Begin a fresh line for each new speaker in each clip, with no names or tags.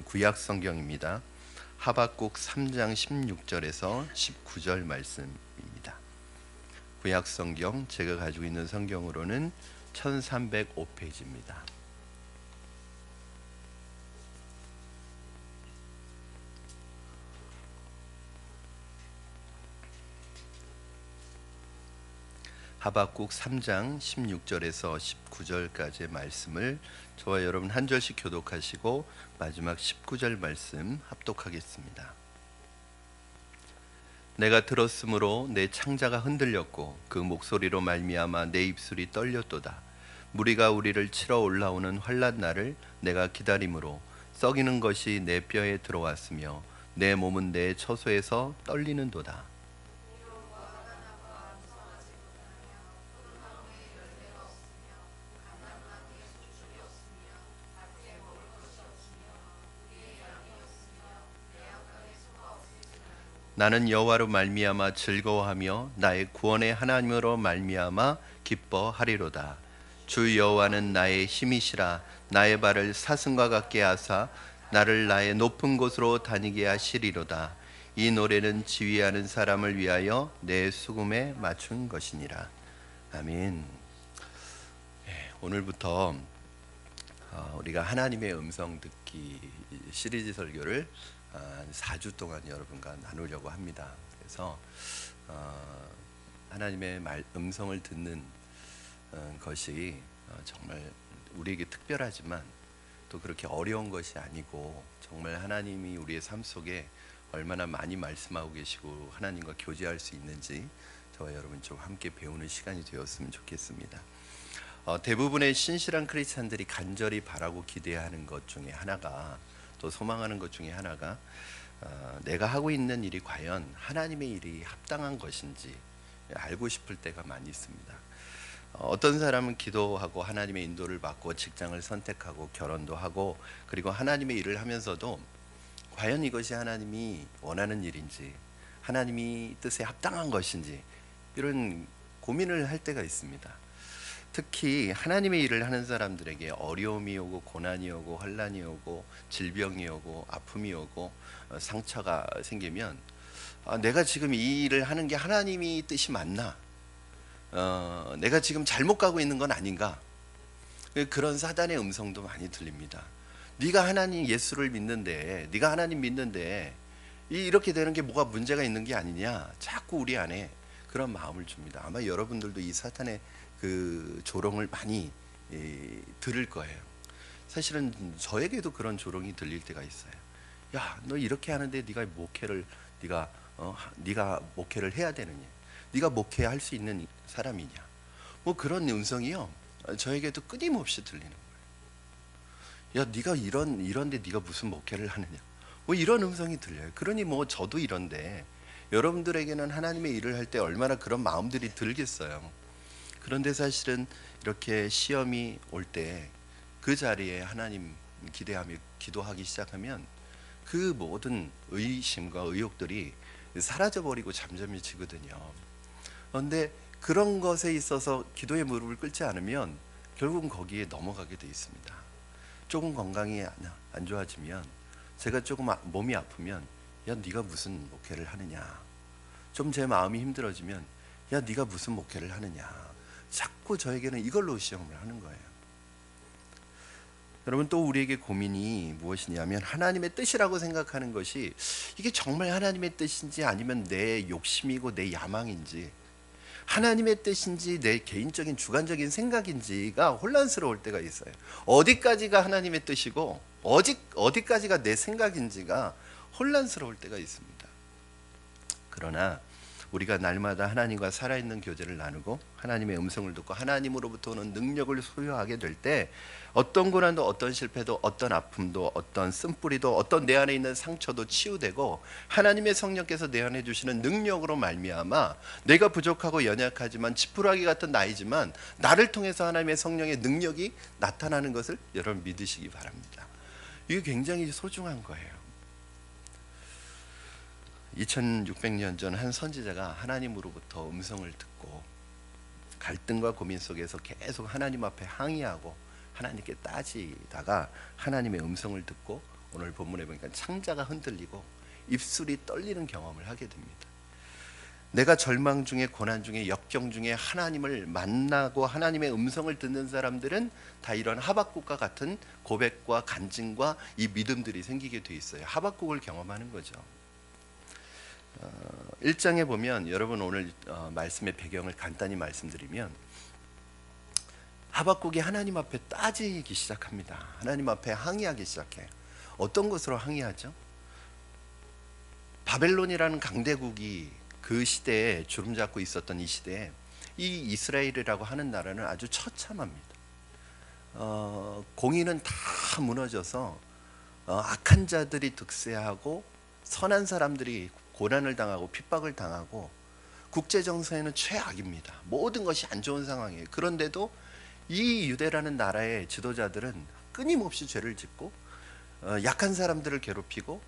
구약 성경입니다. 하박국 3장 16절에서 19절 말씀입니다. 구약 성경 제가 가지고 있는 성경으로는 1305페이지입니다. 하박국 3장 16절에서 19절까지의 말씀을 저와 여러분 한 절씩 교독하시고 마지막 19절 말씀 합독하겠습니다. 내가 들었으므로 내 창자가 흔들렸고 그 목소리로 말미암아 내 입술이 떨렸도다. 무리가 우리를 치러 올라오는 환난 날을 내가 기다림으로 썩이는 것이 내 뼈에 들어왔으며 내 몸은 내 처소에서 떨리는도다. 나는 여호와로 말미암아 즐거워하며 나의 구원의 하나님으로 말미암아 기뻐하리로다. 주 여호와는 나의 힘이시라. 나의 발을 사슴과 같게 하사 나를 나의 높은 곳으로 다니게 하시리로다. 이 노래는 지휘하는 사람을 위하여 내 수금에 맞춘 것이니라. 아멘. 오늘부터 우리가 하나님의 음성 듣기 시리즈 설교를 4주 동안 여러분과 나누려고 합니다. 그래서 하나님의 음성을 듣는 것이 정말 우리에게 특별하지만 또 그렇게 어려운 것이 아니고 정말 하나님이 우리의 삶 속에 얼마나 많이 말씀하고 계시고 하나님과 교제할 수 있는지 저와 여러분 좀 함께 배우는 시간이 되었으면 좋겠습니다. 대부분의 신실한 크리스찬들이 간절히 바라고 기대하는 것 중에 하나가, 또 소망하는 것 중에 하나가 내가 하고 있는 일이 과연 하나님의 일이 합당한 것인지 알고 싶을 때가 많이 있습니다. 어떤 사람은 기도하고 하나님의 인도를 받고 직장을 선택하고 결혼도 하고 그리고 하나님의 일을 하면서도 과연 이것이 하나님이 원하는 일인지 하나님이 뜻에 합당한 것인지 이런 고민을 할 때가 있습니다. 특히 하나님의 일을 하는 사람들에게 어려움이 오고 고난이 오고 환난이 오고 질병이 오고 아픔이 오고 상처가 생기면 내가 지금 이 일을 하는 게 하나님이 뜻이 맞나? 내가 지금 잘못 가고 있는 건 아닌가? 그런 사단의 음성도 많이 들립니다. 네가 하나님 예수를 믿는데, 네가 하나님 믿는데 이렇게 되는 게 뭐가 문제가 있는 게 아니냐? 자꾸 우리 안에 그런 마음을 줍니다. 아마 여러분들도 이 사탄의 그 조롱을 많이 들을 거예요. 사실은 저에게도 그런 조롱이 들릴 때가 있어요. 야, 너 이렇게 하는데 네가 목회를 해야 되느냐? 네가 목회할 수 있는 사람이냐? 뭐 그런 음성이요. 저에게도 끊임없이 들리는 거예요. 야, 네가 이런데 네가 무슨 목회를 하느냐? 뭐 이런 음성이 들려요. 그러니 뭐 저도 이런데 여러분들에게는 하나님의 일을 할 때 얼마나 그런 마음들이 들겠어요. 그런데 사실은 이렇게 시험이 올 때 그 자리에 하나님 기대하며 기도하기 시작하면 그 모든 의심과 의혹들이 사라져버리고 잠잠해지거든요. 그런데 그런 것에 있어서 기도의 무릎을 꿇지 않으면 결국은 거기에 넘어가게 돼 있습니다. 조금 건강이 안 좋아지면, 제가 조금 몸이 아프면 야, 네가 무슨 목회를 하느냐? 좀 제 마음이 힘들어지면 야, 네가 무슨 목회를 하느냐? 자꾸 저에게는 이걸로 시험을 하는 거예요. 여러분, 또 우리에게 고민이 무엇이냐면 하나님의 뜻이라고 생각하는 것이 이게 정말 하나님의 뜻인지 아니면 내 욕심이고 내 야망인지, 하나님의 뜻인지 내 개인적인 주관적인 생각인지가 혼란스러울 때가 있어요. 어디까지가 하나님의 뜻이고 어디까지가 내 생각인지가 혼란스러울 때가 있습니다. 그러나 우리가 날마다 하나님과 살아있는 교제를 나누고 하나님의 음성을 듣고 하나님으로부터 오는 능력을 소유하게 될 때 어떤 고난도 어떤 실패도 어떤 아픔도 어떤 쓴뿌리도 어떤 내 안에 있는 상처도 치유되고 하나님의 성령께서 내 안에 주시는 능력으로 말미암아 내가 부족하고 연약하지만 지푸라기 같은 나이지만 나를 통해서 하나님의 성령의 능력이 나타나는 것을 여러분 믿으시기 바랍니다. 이게 굉장히 소중한 거예요. 2600년 전 한 선지자가 하나님으로부터 음성을 듣고 갈등과 고민 속에서 계속 하나님 앞에 항의하고 하나님께 따지다가 하나님의 음성을 듣고 오늘 본문에 보니까 창자가 흔들리고 입술이 떨리는 경험을 하게 됩니다. 내가 절망 중에, 고난 중에, 역경 중에 하나님을 만나고 하나님의 음성을 듣는 사람들은 다 이런 하박국과 같은 고백과 간증과 이 믿음들이 생기게 돼 있어요. 하박국을 경험하는 거죠. 1장에 보면, 여러분 오늘 말씀의 배경을 간단히 말씀드리면, 하박국이 하나님 앞에 따지기 시작합니다. 하나님 앞에 항의하기 시작해요. 어떤 것으로 항의하죠? 바벨론이라는 강대국이 그 시대에 주름 잡고 있었던 이 시대에 이 이스라엘이라고 하는 나라는 아주 처참합니다. 공의는 다 무너져서 악한 자들이 득세하고 선한 사람들이 고난을 당하고 핍박을 당하고 국제정세는 최악입니다. 모든 것이 안 좋은 상황이에요. 그런데도 이 유대라는 나라의 지도자들은 끊임없이 죄를 짓고 약한 사람들을 괴롭히고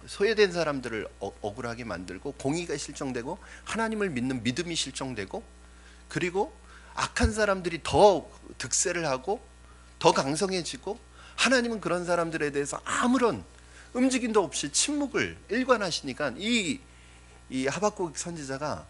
소외된 사람들을 억울하게 만들고 공의가 실종되고 하나님을 믿는 믿음이 실종되고, 그리고 악한 사람들이 더 득세를 하고 더 강성해지고, 하나님은 그런 사람들에 대해서 아무런 움직임도 없이 침묵을 일관하시니까 이 하박국 선지자가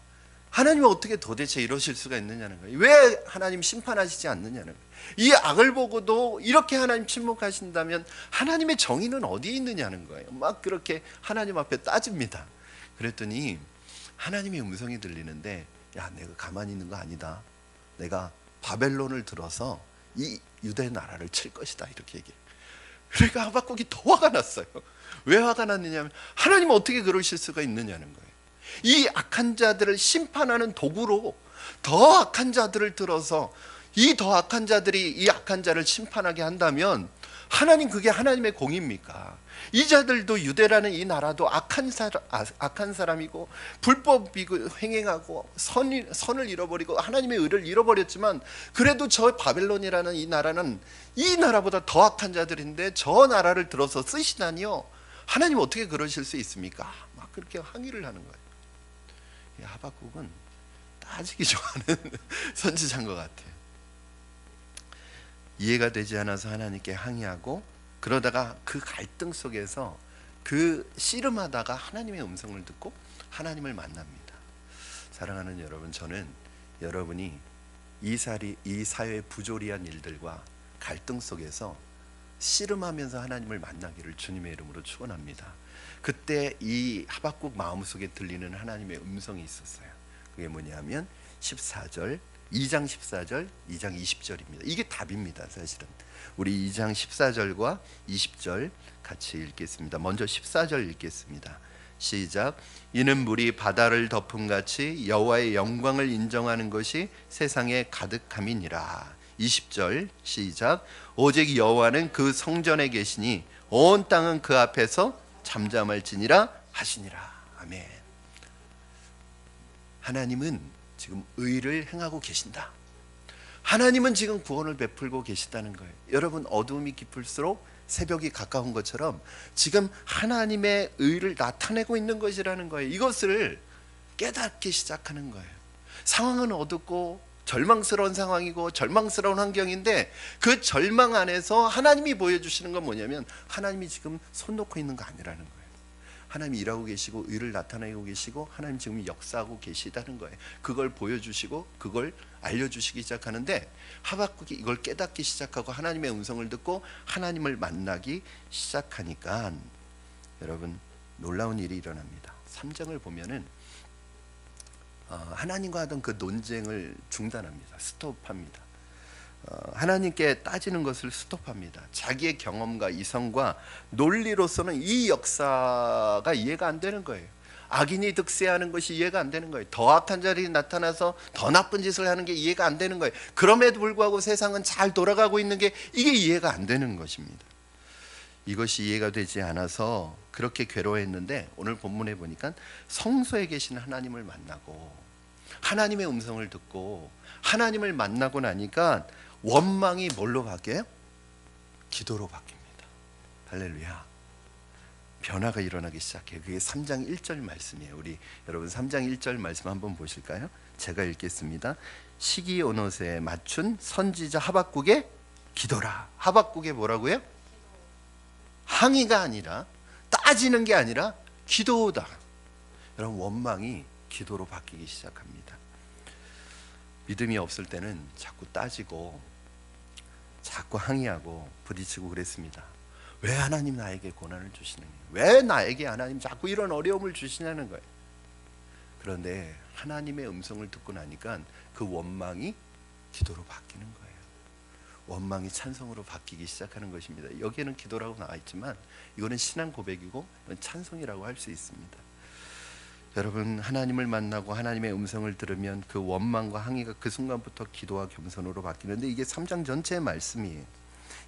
하나님은 어떻게 도대체 이러실 수가 있느냐는 거예요. 왜 하나님 심판하시지 않느냐는 거예요. 이 악을 보고도 이렇게 하나님 침묵하신다면 하나님의 정의는 어디에 있느냐는 거예요. 막 그렇게 하나님 앞에 따집니다. 그랬더니 하나님의 음성이 들리는데, 야, 내가 가만히 있는 거 아니다. 내가 바벨론을 들어서 이 유대 나라를 칠 것이다, 이렇게 얘기해요. 그러니까 하박국이 더 화가 났어요. 왜 화가 났느냐면 하나님은 어떻게 그러실 수가 있느냐는 거예요. 이 악한 자들을 심판하는 도구로 더 악한 자들을 들어서 이 더 악한 자들이 이 악한 자를 심판하게 한다면 하나님, 그게 하나님의 공입니까? 이 자들도, 유대라는 이 나라도 악한 사람이고 불법이고 행행하고 선을 잃어버리고 하나님의 의를 잃어버렸지만, 그래도 저 바벨론이라는 이 나라는 이 나라보다 더 악한 자들인데 저 나라를 들어서 쓰시다니요, 하나님 어떻게 그러실 수 있습니까? 막 그렇게 항의를 하는 거예요. 하박국은 따지기 좋아하는 선지자인 것 같아요. 이해가 되지 않아서 하나님께 항의하고, 그러다가 그 갈등 속에서 그 씨름하다가 하나님의 음성을 듣고 하나님을 만납니다. 사랑하는 여러분, 저는 여러분이 이 사회의 부조리한 일들과 갈등 속에서 씨름하면서 하나님을 만나기를 주님의 이름으로 축원합니다. 그때 이 하박국 마음속에 들리는 하나님의 음성이 있었어요. 그게 뭐냐면 14절, 2장 14절, 2장 20절입니다. 이게 답입니다. 사실은 우리 2장 14절과 20절 같이 읽겠습니다. 먼저 14절 읽겠습니다. 시작. 이는 물이 바다를 덮음같이 여호와의 영광을 인정하는 것이 세상에 가득함이니라. 20절 시작. 오직 여호와는 그 성전에 계시니 온 땅은 그 앞에서 잠잠할지니라 하시니라. 아멘. 하나님은 지금 의를 행하고 계신다. 하나님은 지금 구원을 베풀고 계시다는 거예요. 여러분, 어두움이 깊을수록 새벽이 가까운 것처럼 지금 하나님의 의를 나타내고 있는 것이라는 거예요. 이것을 깨닫기 시작하는 거예요. 상황은 어둡고 절망스러운 상황이고 절망스러운 환경인데, 그 절망 안에서 하나님이 보여주시는 건 뭐냐면 하나님이 지금 손 놓고 있는 거 아니라는 거예요. 하나님이 일하고 계시고 의를 나타내고 계시고 하나님 지금 역사하고 계시다는 거예요. 그걸 보여주시고 그걸 알려주시기 시작하는데, 하박국이 이걸 깨닫기 시작하고 하나님의 음성을 듣고 하나님을 만나기 시작하니까 여러분, 놀라운 일이 일어납니다. 3장을 보면은 하나님과 하던 그 논쟁을 중단합니다. 스톱합니다. 하나님께 따지는 것을 스톱합니다. 자기의 경험과 이성과 논리로서는 이 역사가 이해가 안 되는 거예요. 악인이 득세하는 것이 이해가 안 되는 거예요. 더 악한 자들이 나타나서 더 나쁜 짓을 하는 게 이해가 안 되는 거예요. 그럼에도 불구하고 세상은 잘 돌아가고 있는 게, 이게 이해가 안 되는 것입니다. 이것이 이해가 되지 않아서 그렇게 괴로워했는데, 오늘 본문에 보니까 성소에 계신 하나님을 만나고 하나님의 음성을 듣고 하나님을 만나고 나니까 원망이 뭘로 바뀌어요? 기도로 바뀝니다. 할렐루야. 변화가 일어나기 시작해요. 그게 3장 1절 말씀이에요. 우리 여러분 3장 1절 말씀 한번 보실까요? 제가 읽겠습니다. 시기 온옷에 맞춘 선지자 하박국의 기도라. 하박국의 뭐라고요? 항의가 아니라, 따지는 게 아니라 기도다. 여러분, 원망이 기도로 바뀌기 시작합니다. 믿음이 없을 때는 자꾸 따지고 자꾸 항의하고 부딪히고 그랬습니다. 왜 하나님 나에게 고난을 주시느냐, 왜 나에게 하나님 자꾸 이런 어려움을 주시냐는 거예요. 그런데 하나님의 음성을 듣고 나니까 그 원망이 기도로 바뀌는 거예요. 원망이 찬송으로 바뀌기 시작하는 것입니다. 여기에는 기도라고 나와 있지만 이거는 신앙 고백이고 찬송이라고 할 수 있습니다. 여러분, 하나님을 만나고 하나님의 음성을 들으면 그 원망과 항의가 그 순간부터 기도와 겸손으로 바뀌는데, 이게 3장 전체의 말씀이에요.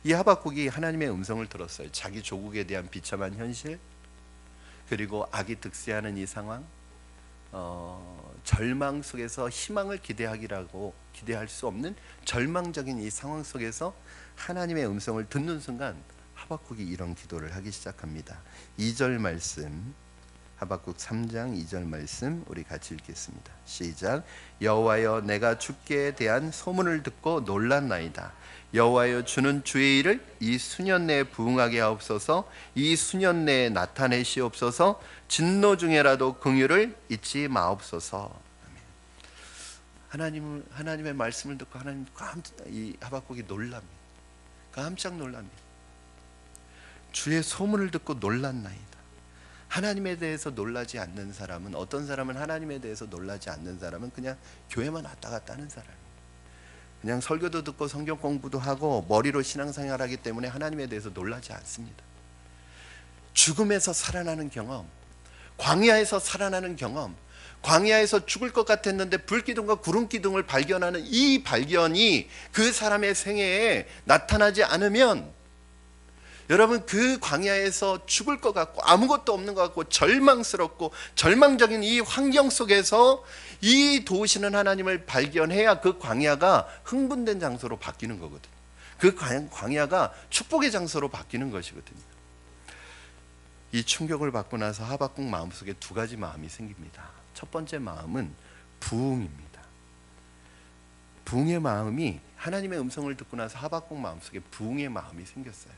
이 하박국이 하나님의 음성을 들었어요. 자기 조국에 대한 비참한 현실, 그리고 악이 득세하는 이 상황, 절망 속에서 희망을 기대할 수 없는 절망적인 이 상황 속에서 하나님의 음성을 듣는 순간 하박국이 이런 기도를 하기 시작합니다. 2절 말씀, 하박국 3장 2절 말씀 우리 같이 읽겠습니다. 시작. 여호와여, 내가 주께 대한 소문을 듣고 놀랐나이다. 여호와여, 주는 주의 일을 이 수년 내에 부응하게 하옵소서. 이 수년 내에 나타내시옵소서. 진노 중에라도 긍휼을 잊지 마옵소서. 하나님의 말씀을 듣고 이 하박국이 놀랍니다. 깜짝 놀랍니다. 주의 소문을 듣고 놀랐나이다. 하나님에 대해서 놀라지 않는 사람은, 어떤 사람은 하나님에 대해서 놀라지 않는 사람은 그냥 교회만 왔다 갔다 하는 사람이에요. 그냥 설교도 듣고 성경 공부도 하고 머리로 신앙생활하기 때문에 하나님에 대해서 놀라지 않습니다. 죽음에서 살아나는 경험, 광야에서 살아나는 경험, 광야에서 죽을 것 같았는데 불기둥과 구름기둥을 발견하는 이 발견이 그 사람의 생애에 나타나지 않으면, 여러분, 그 광야에서 죽을 것 같고 아무것도 없는 것 같고 절망스럽고 절망적인 이 환경 속에서 이 도우시는 하나님을 발견해야 그 광야가 흥분된 장소로 바뀌는 거거든요. 그 광야가 축복의 장소로 바뀌는 것이거든요. 이 충격을 받고 나서 하박국 마음속에 두 가지 마음이 생깁니다. 첫 번째 마음은 부흥입니다. 부흥의 마음이, 하나님의 음성을 듣고 나서 하박국 마음속에 부흥의 마음이 생겼어요.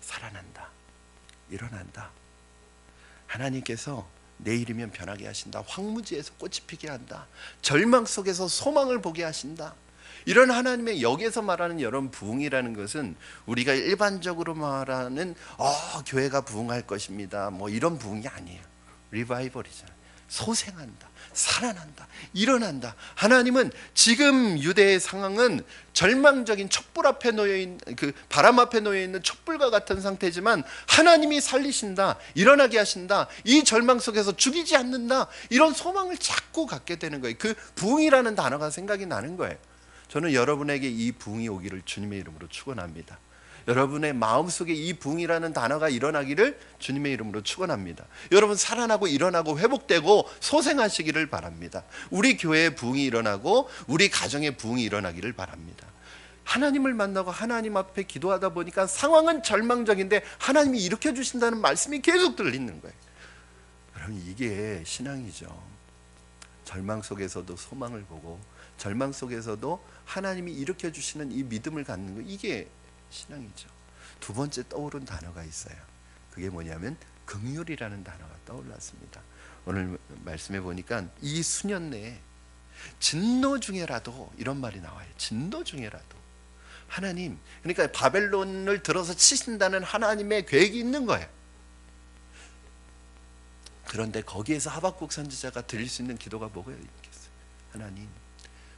살아난다, 일어난다, 하나님께서 내일이면 변하게 하신다, 황무지에서 꽃이 피게 한다, 절망 속에서 소망을 보게 하신다. 이런 하나님의, 여기에서 말하는 이런 부흥이라는 것은 우리가 일반적으로 말하는 교회가 부흥할 것입니다, 뭐 이런 부흥이 아니에요. 리바이벌이잖아요. 소생한다, 살아난다, 일어난다. 하나님은 지금 유대의 상황은 절망적인 촛불 앞에 놓여있는, 그 바람 앞에 놓여있는 촛불과 같은 상태지만 하나님이 살리신다, 일어나게 하신다, 이 절망 속에서 죽이지 않는다, 이런 소망을 자꾸 갖게 되는 거예요. 그 부흥이라는 단어가 생각이 나는 거예요. 저는 여러분에게 이 부흥이 오기를 주님의 이름으로 축원합니다. 여러분의 마음속에 이 부흥이라는 단어가 일어나기를 주님의 이름으로 축원합니다. 여러분, 살아나고 일어나고 회복되고 소생하시기를 바랍니다. 우리 교회의 부흥이 일어나고 우리 가정의 부흥이 일어나기를 바랍니다. 하나님을 만나고 하나님 앞에 기도하다 보니까 상황은 절망적인데 하나님이 일으켜 주신다는 말씀이 계속 들리는 거예요. 여러분, 이게 신앙이죠. 절망 속에서도 소망을 보고 절망 속에서도 하나님이 일으켜 주시는 이 믿음을 갖는 거, 이게 신앙이죠. 두 번째 떠오른 단어가 있어요. 그게 뭐냐면 긍휼이라는 단어가 떠올랐습니다. 오늘 말씀해 보니까 이 수년 내에 진노 중에라도, 이런 말이 나와요. 진노 중에라도 하나님, 그러니까 바벨론을 들어서 치신다는 하나님의 계획이 있는 거예요. 그런데 거기에서 하박국 선지자가 드릴 수 있는 기도가 뭐가 있겠어요?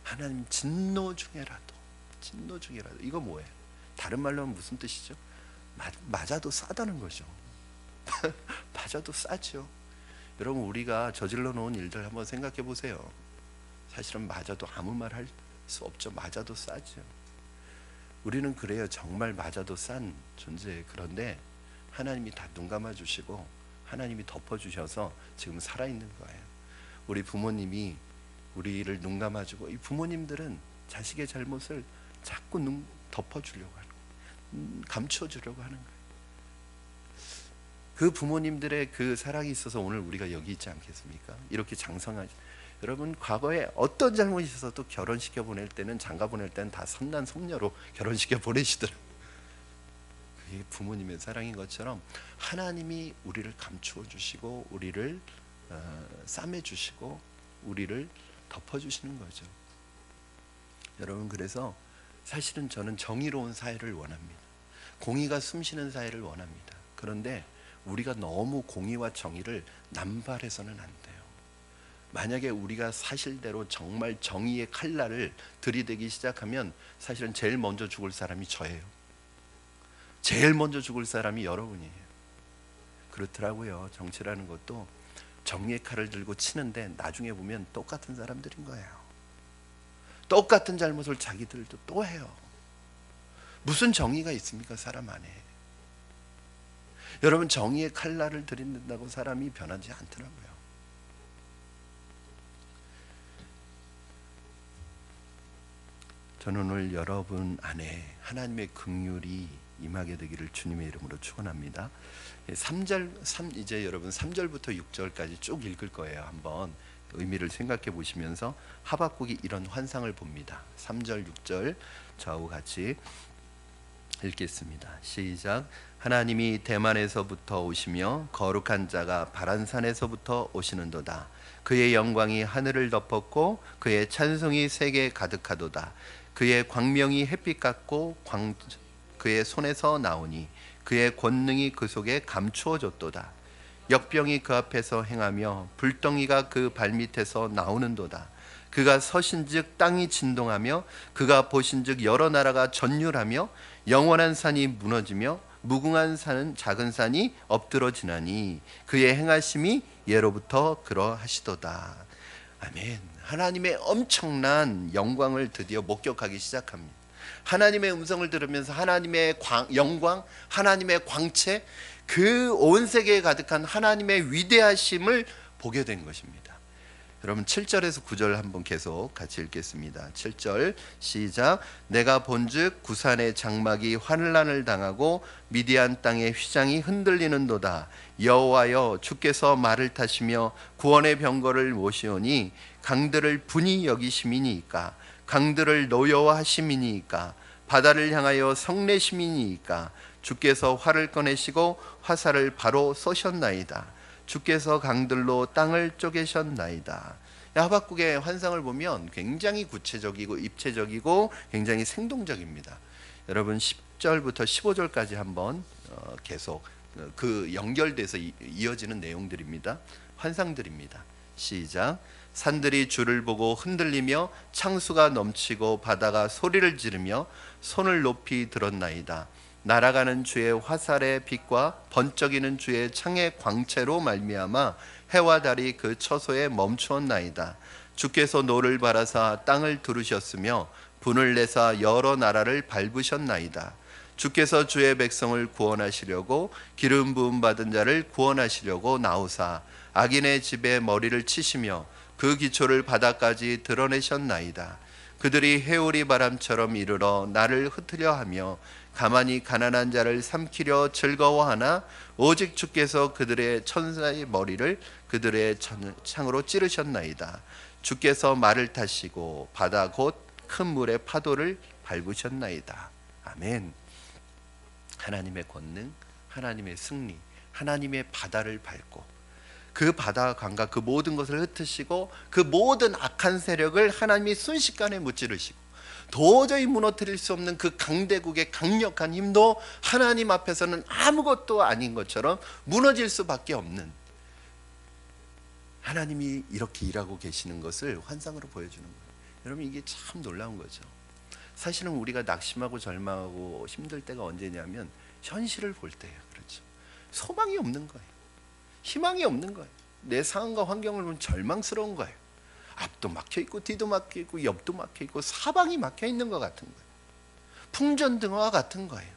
하나님 진노 중에라도, 진노 중에라도. 이거 뭐예요? 다른 말로 하면 무슨 뜻이죠? 맞아도 싸다는 거죠. 맞아도 싸죠. 여러분, 우리가 저질러 놓은 일들 한번 생각해 보세요. 사실은 맞아도 아무 말 할 수 없죠. 맞아도 싸죠. 우리는 그래요. 정말 맞아도 싼 존재예요. 그런데 하나님이 다 눈 감아 주시고 하나님이 덮어 주셔서 지금 살아있는 거예요. 우리 부모님이 우리를 눈 감아 주고, 이 부모님들은 자식의 잘못을 자꾸 눈 덮어주려고 하는 거예요. 감춰주려고 하는 거예요. 그 부모님들의 그 사랑이 있어서 오늘 우리가 여기 있지 않겠습니까? 이렇게 장성하지. 여러분, 과거에 어떤 잘못이 있어도 결혼시켜 보낼 때는, 장가 보낼 때는 다 선남 선녀로 결혼시켜 보내시더라고요. 우리 부모님의 사랑인 것처럼 하나님이 우리를 감추어 주시고 우리를 싸매 주시고 우리를 덮어 주시는 거죠. 여러분, 그래서 사실은 저는 정의로운 사회를 원합니다. 공의가 숨쉬는 사회를 원합니다. 그런데 우리가 너무 공의와 정의를 남발해서는 안 돼요. 만약에 우리가 사실대로 정말 정의의 칼날을 들이대기 시작하면 사실은 제일 먼저 죽을 사람이 저예요. 제일 먼저 죽을 사람이 여러분이에요. 그렇더라고요. 정치라는 것도 정의의 칼을 들고 치는데 나중에 보면 똑같은 사람들인 거예요. 똑같은 잘못을 자기들도 또 해요. 무슨 정의가 있습니까, 사람 안에? 여러분, 정의의 칼날을 들이댄다고 사람이 변하지 않더라고요. 저는 오늘 여러분 안에 하나님의 긍휼이 임하게 되기를 주님의 이름으로 축원합니다. 3절, 이제 여러분 3절부터 6절까지 쭉 읽을 거예요. 한번 의미를 생각해 보시면서 하박국이 이런 환상을 봅니다. 3절 6절 저하고 같이 읽겠습니다. 시작. 하나님이 대만에서부터 오시며 거룩한 자가 바란산에서부터 오시는도다. 그의 영광이 하늘을 덮었고 그의 찬송이 세계에 가득하도다. 그의 광명이 햇빛 같고 그의 손에서 나오니 그의 권능이 그 속에 감추어졌도다. 역병이 그 앞에서 행하며 불덩이가 그 발밑에서 나오는도다. 그가 서신즉 땅이 진동하며 그가 보신즉 여러 나라가 전율하며 영원한 산이 무너지며 무궁한 산은 작은 산이 엎드러지나니 그의 행하심이 예로부터 그러하시도다. 아멘. 하나님의 엄청난 영광을 드디어 목격하기 시작합니다. 하나님의 음성을 들으면서 하나님의 영광, 하나님의 광채, 그 온 세계에 가득한 하나님의 위대하심을 보게 된 것입니다. 여러분 7절에서 9절 한번 계속 같이 읽겠습니다. 7절 시작. 내가 본즉 구산의 장막이 환란을 당하고 미디안 땅의 휘장이 흔들리는도다. 여호와여 주께서 말을 타시며 구원의 병거를 모시오니 강들을 분이 여기심이니이까 강들을 노여워하심이니이까 바다를 향하여 성내심이니이까 주께서 활을 꺼내시고 화살을 바로 쏘셨나이다. 주께서 강들로 땅을 쪼개셨나이다. 하박국의 환상을 보면 굉장히 구체적이고 입체적이고 굉장히 생동적입니다. 여러분 10절부터 15절까지 한번 계속 그 연결돼서 이어지는 내용들입니다. 환상들입니다. 시작. 산들이 주를 보고 흔들리며 창수가 넘치고 바다가 소리를 지르며 손을 높이 들었나이다. 날아가는 주의 화살의 빛과 번쩍이는 주의 창의 광채로 말미암아 해와 달이 그 처소에 멈추었나이다. 주께서 노를 바라사 땅을 두르셨으며 분을 내사 여러 나라를 밟으셨나이다. 주께서 주의 백성을 구원하시려고 기름 부음 받은 자를 구원하시려고 나오사 악인의 집에 머리를 치시며 그 기초를 바다까지 드러내셨나이다. 그들이 해오리 바람처럼 이르러 나를 흩으려 하며 가만히 가난한 자를 삼키려 즐거워하나 오직 주께서 그들의 천사의 머리를 그들의 창으로 찌르셨나이다. 주께서 말을 타시고 바다 곧 큰 물의 파도를 밟으셨나이다. 아멘. 하나님의 권능, 하나님의 승리, 하나님의 바다를 밟고 그 바다 강과 그 모든 것을 흩으시고 그 모든 악한 세력을 하나님이 순식간에 무찌르시고 도저히 무너뜨릴 수 없는 그 강대국의 강력한 힘도 하나님 앞에서는 아무것도 아닌 것처럼 무너질 수밖에 없는, 하나님이 이렇게 일하고 계시는 것을 환상으로 보여주는 거예요. 여러분, 이게 참 놀라운 거죠. 사실은 우리가 낙심하고 절망하고 힘들 때가 언제냐면 현실을 볼 때예요. 그렇죠. 소망이 없는 거예요. 희망이 없는 거예요. 내 상황과 환경을 보면 절망스러운 거예요. 앞도 막혀 있고 뒤도 막혀 있고 옆도 막혀 있고 사방이 막혀 있는 것 같은 거예요. 풍전등화와 같은 거예요.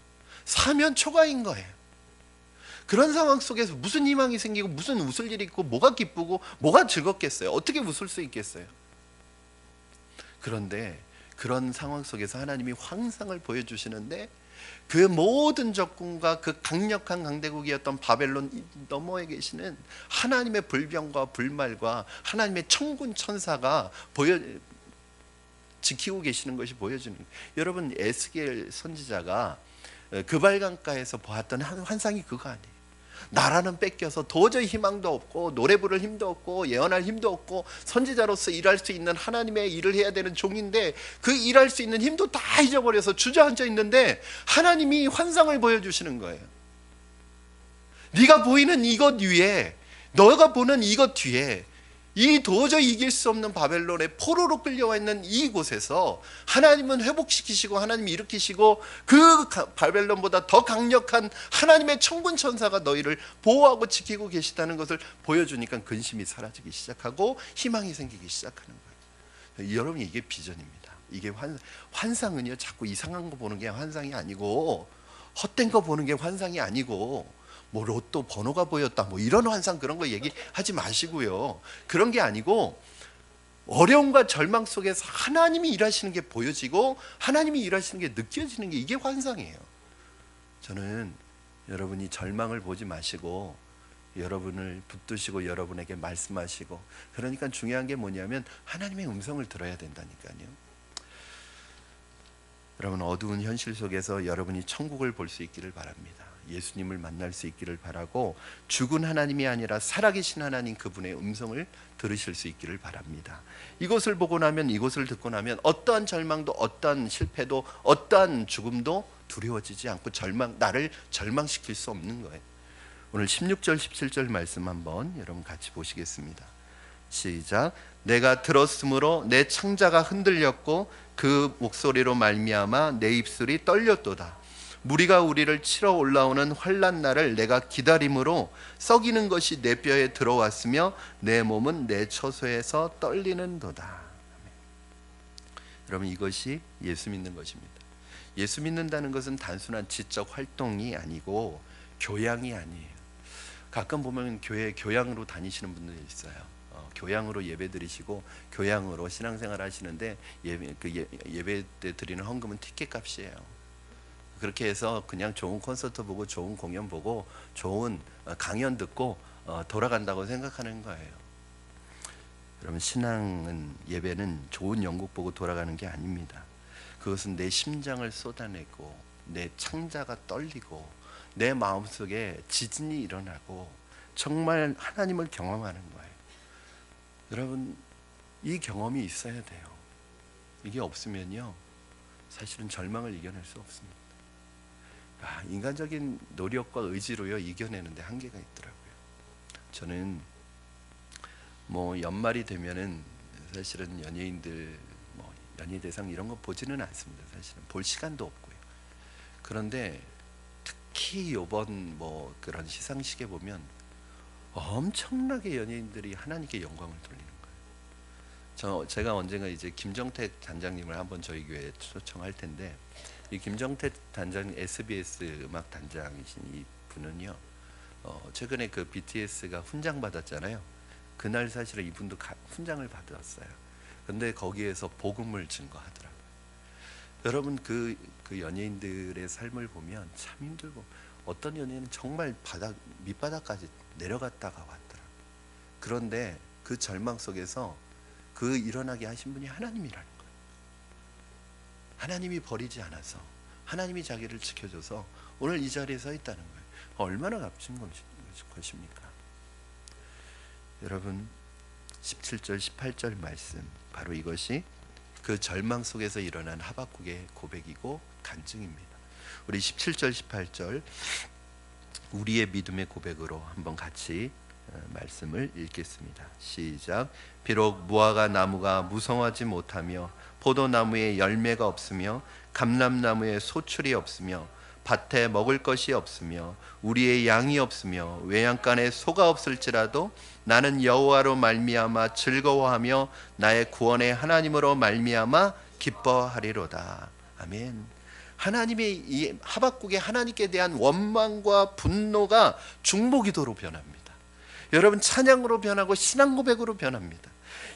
사면 초가인 거예요. 그런 상황 속에서 무슨 희망이 생기고 무슨 웃을 일이 있고 뭐가 기쁘고 뭐가 즐겁겠어요? 어떻게 웃을 수 있겠어요? 그런데 그런 상황 속에서 하나님이 환상을 보여주시는데 그 모든 적군과 그 강력한 강대국이었던 바벨론 너머에 계시는 하나님의 불병과 불말과 하나님의 천군 천사가 지키고 계시는 것이 보여지는 거예요. 여러분, 에스겔 선지자가 그발강가에서 보았던 환상이 그거 아니에요. 나라는 뺏겨서 도저히 희망도 없고 노래 부를 힘도 없고 예언할 힘도 없고 선지자로서 일할 수 있는 하나님의 일을 해야 되는 종인데 그 일할 수 있는 힘도 다 잊어버려서 주저앉아 있는데 하나님이 환상을 보여주시는 거예요. 네가 보이는 이것 위에, 너가 보는 이것 뒤에, 이 도저히 이길 수 없는 바벨론의 포로로 끌려와 있는 이곳에서 하나님은 회복시키시고 하나님이 일으키시고 그 바벨론보다 더 강력한 하나님의 천군 천사가 너희를 보호하고 지키고 계시다는 것을 보여주니까 근심이 사라지기 시작하고 희망이 생기기 시작하는 거예요. 여러분, 이게 비전입니다. 이게 환상은요, 자꾸 이상한 거 보는 게 환상이 아니고, 헛된 거 보는 게 환상이 아니고, 뭐 로또 번호가 보였다 뭐 이런 환상, 그런 거 얘기하지 마시고요. 그런 게 아니고 어려움과 절망 속에서 하나님이 일하시는 게 보여지고 하나님이 일하시는 게 느껴지는 게, 이게 환상이에요. 저는 여러분이 절망을 보지 마시고 여러분을 붙드시고 여러분에게 말씀하시고, 그러니까 중요한 게 뭐냐면 하나님의 음성을 들어야 된다니까요. 여러분, 어두운 현실 속에서 여러분이 천국을 볼 수 있기를 바랍니다. 예수님을 만날 수 있기를 바라고, 죽은 하나님이 아니라 살아계신 하나님, 그분의 음성을 들으실 수 있기를 바랍니다. 이것을 보고 나면, 이것을 듣고 나면 어떠한 절망도, 어떠한 실패도, 어떠한 죽음도 두려워지지 않고 나를 절망시킬 수 없는 거예요. 오늘 16절 17절 말씀 한번 여러분 같이 보시겠습니다. 시작. 내가 들었으므로 내 창자가 흔들렸고 그 목소리로 말미암아 내 입술이 떨렸도다. 무리가 우리를 치러 올라오는 환난 날을 내가 기다림으로 썩이는 것이 내 뼈에 들어왔으며 내 몸은 내 처소에서 떨리는도다. 여러분, 이것이 예수 믿는 것입니다. 예수 믿는다는 것은 단순한 지적 활동이 아니고 교양이 아니에요. 가끔 보면 교회 교양으로 다니시는 분들이 있어요. 교양으로 예배 드리시고 교양으로 신앙생활 하시는데 예배 때 드리는 헌금은 티켓 값이에요. 그렇게 해서 그냥 좋은 콘서트 보고 좋은 공연 보고 좋은 강연 듣고 돌아간다고 생각하는 거예요. 여러분, 신앙은, 예배는 좋은 연극 보고 돌아가는 게 아닙니다. 그것은 내 심장을 쏟아내고 내 창자가 떨리고 내 마음속에 지진이 일어나고 정말 하나님을 경험하는 거예요. 여러분, 이 경험이 있어야 돼요. 이게 없으면요, 사실은 절망을 이겨낼 수 없습니다. 인간적인 노력과 의지로요 이겨내는데 한계가 있더라고요. 저는 뭐 연말이 되면은 사실은 연예인들 뭐 연예대상 이런 거 보지는 않습니다. 사실은 볼 시간도 없고요. 그런데 특히 이번 뭐 그런 시상식에 보면 엄청나게 연예인들이 하나님께 영광을 돌리는 거예요. 제가 언젠가 이제 김정택 단장님을 한번 저희 교회에 초청할 텐데, 이 김정택 단장, SBS 음악 단장이신 이 분은요, 최근에 그 BTS가 훈장 받았잖아요. 그날 사실은 이분도 훈장을 받았어요. 근데 거기에서 복음을 증거하더라고요. 여러분, 그 연예인들의 삶을 보면 참 힘들고, 어떤 연예인은 정말 밑바닥까지 내려갔다가 왔더라고요. 그런데 그 절망 속에서 그 일어나게 하신 분이 하나님이라는 거예요. 하나님이 버리지 않아서, 하나님이 자기를 지켜줘서 오늘 이 자리에 서 있다는 거예요. 얼마나 값진 것입니까? 여러분, 17절 18절 말씀, 바로 이것이 그 절망 속에서 일어난 하박국의 고백이고 간증입니다. 우리 17절 18절 우리의 믿음의 고백으로 한번 같이 말씀을 읽겠습니다. 시작. 비록 무화과 나무가 무성하지 못하며 포도나무에 열매가 없으며 감람나무에 소출이 없으며 밭에 먹을 것이 없으며 우리의 양이 없으며 외양간에 소가 없을지라도 나는 여호와로 말미암아 즐거워하며 나의 구원의 하나님으로 말미암아 기뻐하리로다. 아멘. 하나님의 이 하박국의 하나님께 대한 원망과 분노가 중보기도로 변합니다. 여러분, 찬양으로 변하고 신앙 고백으로 변합니다.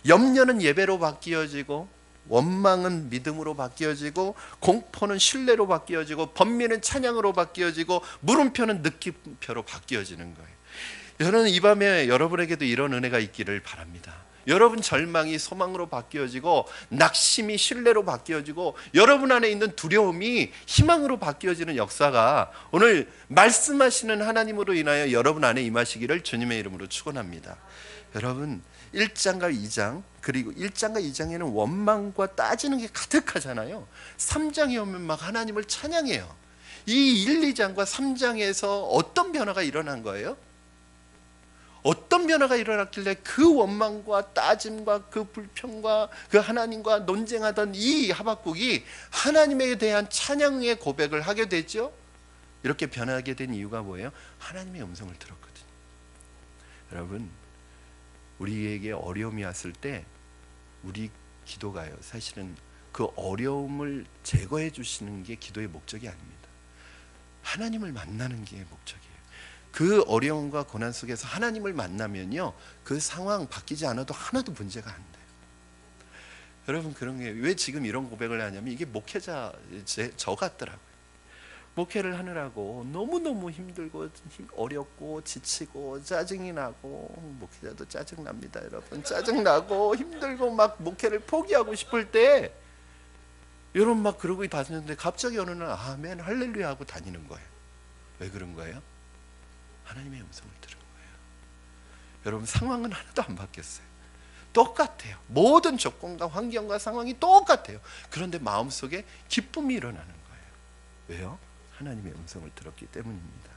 염려는 예배로 바뀌어지고, 원망은 믿음으로 바뀌어지고, 공포는 신뢰로 바뀌어지고, 번민은 찬양으로 바뀌어지고, 물음표는 느낌표로 바뀌어지는 거예요. 여러분, 이 밤에 여러분에게도 이런 은혜가 있기를 바랍니다. 여러분 절망이 소망으로 바뀌어지고 낙심이 신뢰로 바뀌어지고 여러분 안에 있는 두려움이 희망으로 바뀌어지는 역사가 오늘 말씀하시는 하나님으로 인하여 여러분 안에 임하시기를 주님의 이름으로 축원합니다. 여러분 1장과 2장, 그리고 1장과 2장에는 원망과 따지는 게 가득하잖아요. 3장에 오면 막 하나님을 찬양해요. 이 1, 2장과 3장에서 어떤 변화가 일어난 거예요? 어떤 변화가 일어났길래 그 원망과 따짐과 그 불평과 그 하나님과 논쟁하던 이 하박국이 하나님에 대한 찬양의 고백을 하게 되죠? 이렇게 변하게 된 이유가 뭐예요? 하나님의 음성을 들었거든요. 여러분, 우리에게 어려움이 왔을 때 우리 기도가요, 사실은 그 어려움을 제거해 주시는 게 기도의 목적이 아닙니다. 하나님을 만나는 게 목적이에요. 그 어려움과 고난 속에서 하나님을 만나면요, 그 상황 바뀌지 않아도 하나도 문제가 안 돼요. 여러분, 그런 게 왜 지금 이런 고백을 하냐면 이게 목회자 저 같더라고요. 목회를 하느라고 너무너무 힘들고 어렵고 지치고 짜증이 나고, 목회자도 짜증납니다 여러분. 짜증나고 힘들고 막 목회를 포기하고 싶을 때 여러분 막 그러고 다니는데 갑자기 어느 날 아멘 할렐루야 하고 다니는 거예요. 왜 그런 거예요? 하나님의 음성을 들은 거예요. 여러분, 상황은 하나도 안 바뀌었어요. 똑같아요. 모든 조건과 환경과 상황이 똑같아요. 그런데 마음속에 기쁨이 일어나는 거예요. 왜요? 하나님의 음성을 들었기 때문입니다.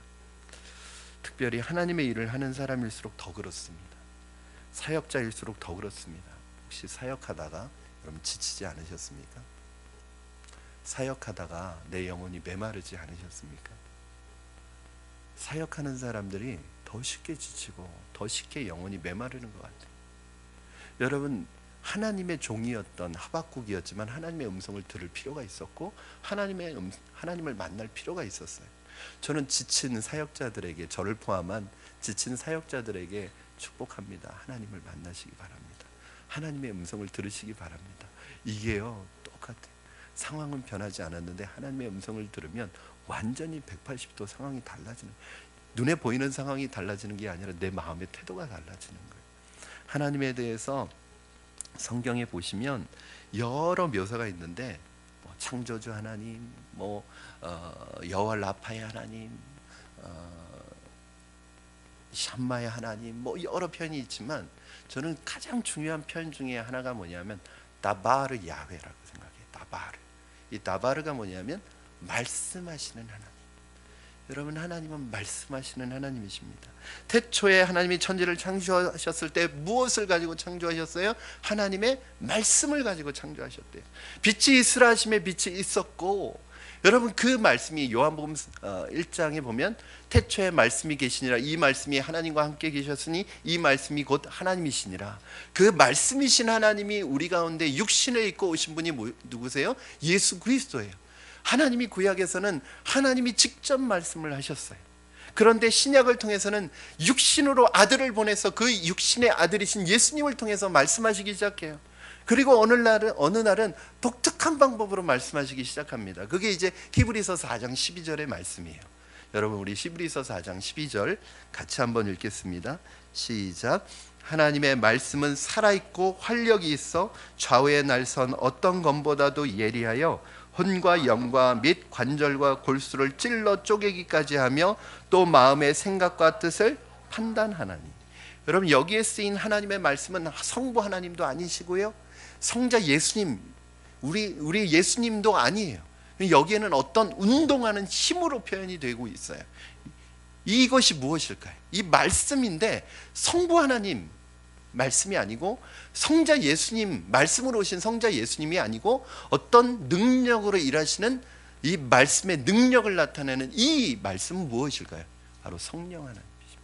특별히 하나님의 일을 하는 사람일수록 더 그렇습니다. 사역자일수록 더 그렇습니다. 혹시 사역하다가 여러분 지치지 않으셨습니까? 사역하다가 내 영혼이 메마르지 않으셨습니까? 사역하는 사람들이 더 쉽게 지치고 더 쉽게 영혼이 메마르는 것 같아요. 여러분, 하나님의 종이었던 하박국이었지만 하나님의 음성을 들을 필요가 있었고 하나님을 만날 필요가 있었어요. 저는 지친 사역자들에게, 저를 포함한 지친 사역자들에게 축복합니다. 하나님을 만나시기 바랍니다. 하나님의 음성을 들으시기 바랍니다. 이게요, 똑같아요. 상황은 변하지 않았는데 하나님의 음성을 들으면 완전히 180도 상황이 달라지는, 눈에 보이는 상황이 달라지는 게 아니라 내 마음의 태도가 달라지는 거예요. 하나님에 대해서 성경에 보시면 여러 묘사가 있는데 창조주 하나님, 여호와 라파의 하나님, 샴마의 하나님, 여러 표현이 있지만 저는 가장 중요한 표현 중에 하나가 뭐냐면 다바르 야훼라고 생각해요. 다바르. 이 다바르가 뭐냐면 말씀하시는 하나님. 여러분, 하나님은 말씀하시는 하나님이십니다. 태초에 하나님이 천지를 창조하셨을 때 무엇을 가지고 창조하셨어요? 하나님의 말씀을 가지고 창조하셨대요. 빛이 있으라 하심에 빛이 있었고, 여러분 그 말씀이 요한복음 1장에 보면 태초에 말씀이 계시니라, 이 말씀이 하나님과 함께 계셨으니 이 말씀이 곧 하나님이시니라. 그 말씀이신 하나님이 우리 가운데 육신을 입고 오신 분이 누구세요? 예수 그리스도예요. 하나님이 구약에서는 하나님이 직접 말씀을 하셨어요. 그런데 신약을 통해서는 육신으로 아들을 보내서 그 육신의 아들이신 예수님을 통해서 말씀하시기 시작해요. 그리고 어느 날은 독특한 방법으로 말씀하시기 시작합니다. 그게 이제 히브리서 4장 12절의 말씀이에요. 여러분, 우리 히브리서 4장 12절 같이 한번 읽겠습니다. 시작. 하나님의 말씀은 살아있고 활력이 있어 좌우의 날선 어떤 검보다도 예리하여 혼과 영과 및 관절과 골수를 찔러 쪼개기까지 하며 또 마음의 생각과 뜻을 판단하나니. 여러분, 여기에 쓰인 하나님의 말씀은 성부 하나님도 아니시고요, 성자 예수님, 우리 예수님도 아니에요. 여기에는 어떤 운동하는 힘으로 표현이 되고 있어요. 이것이 무엇일까요? 이 말씀인데 성부 하나님 말씀이 아니고, 성자 예수님, 말씀으로 오신 성자 예수님이 아니고 어떤 능력으로 일하시는 이 말씀의 능력을 나타내는 이 말씀은 무엇일까요? 바로 성령 하나님이십니다.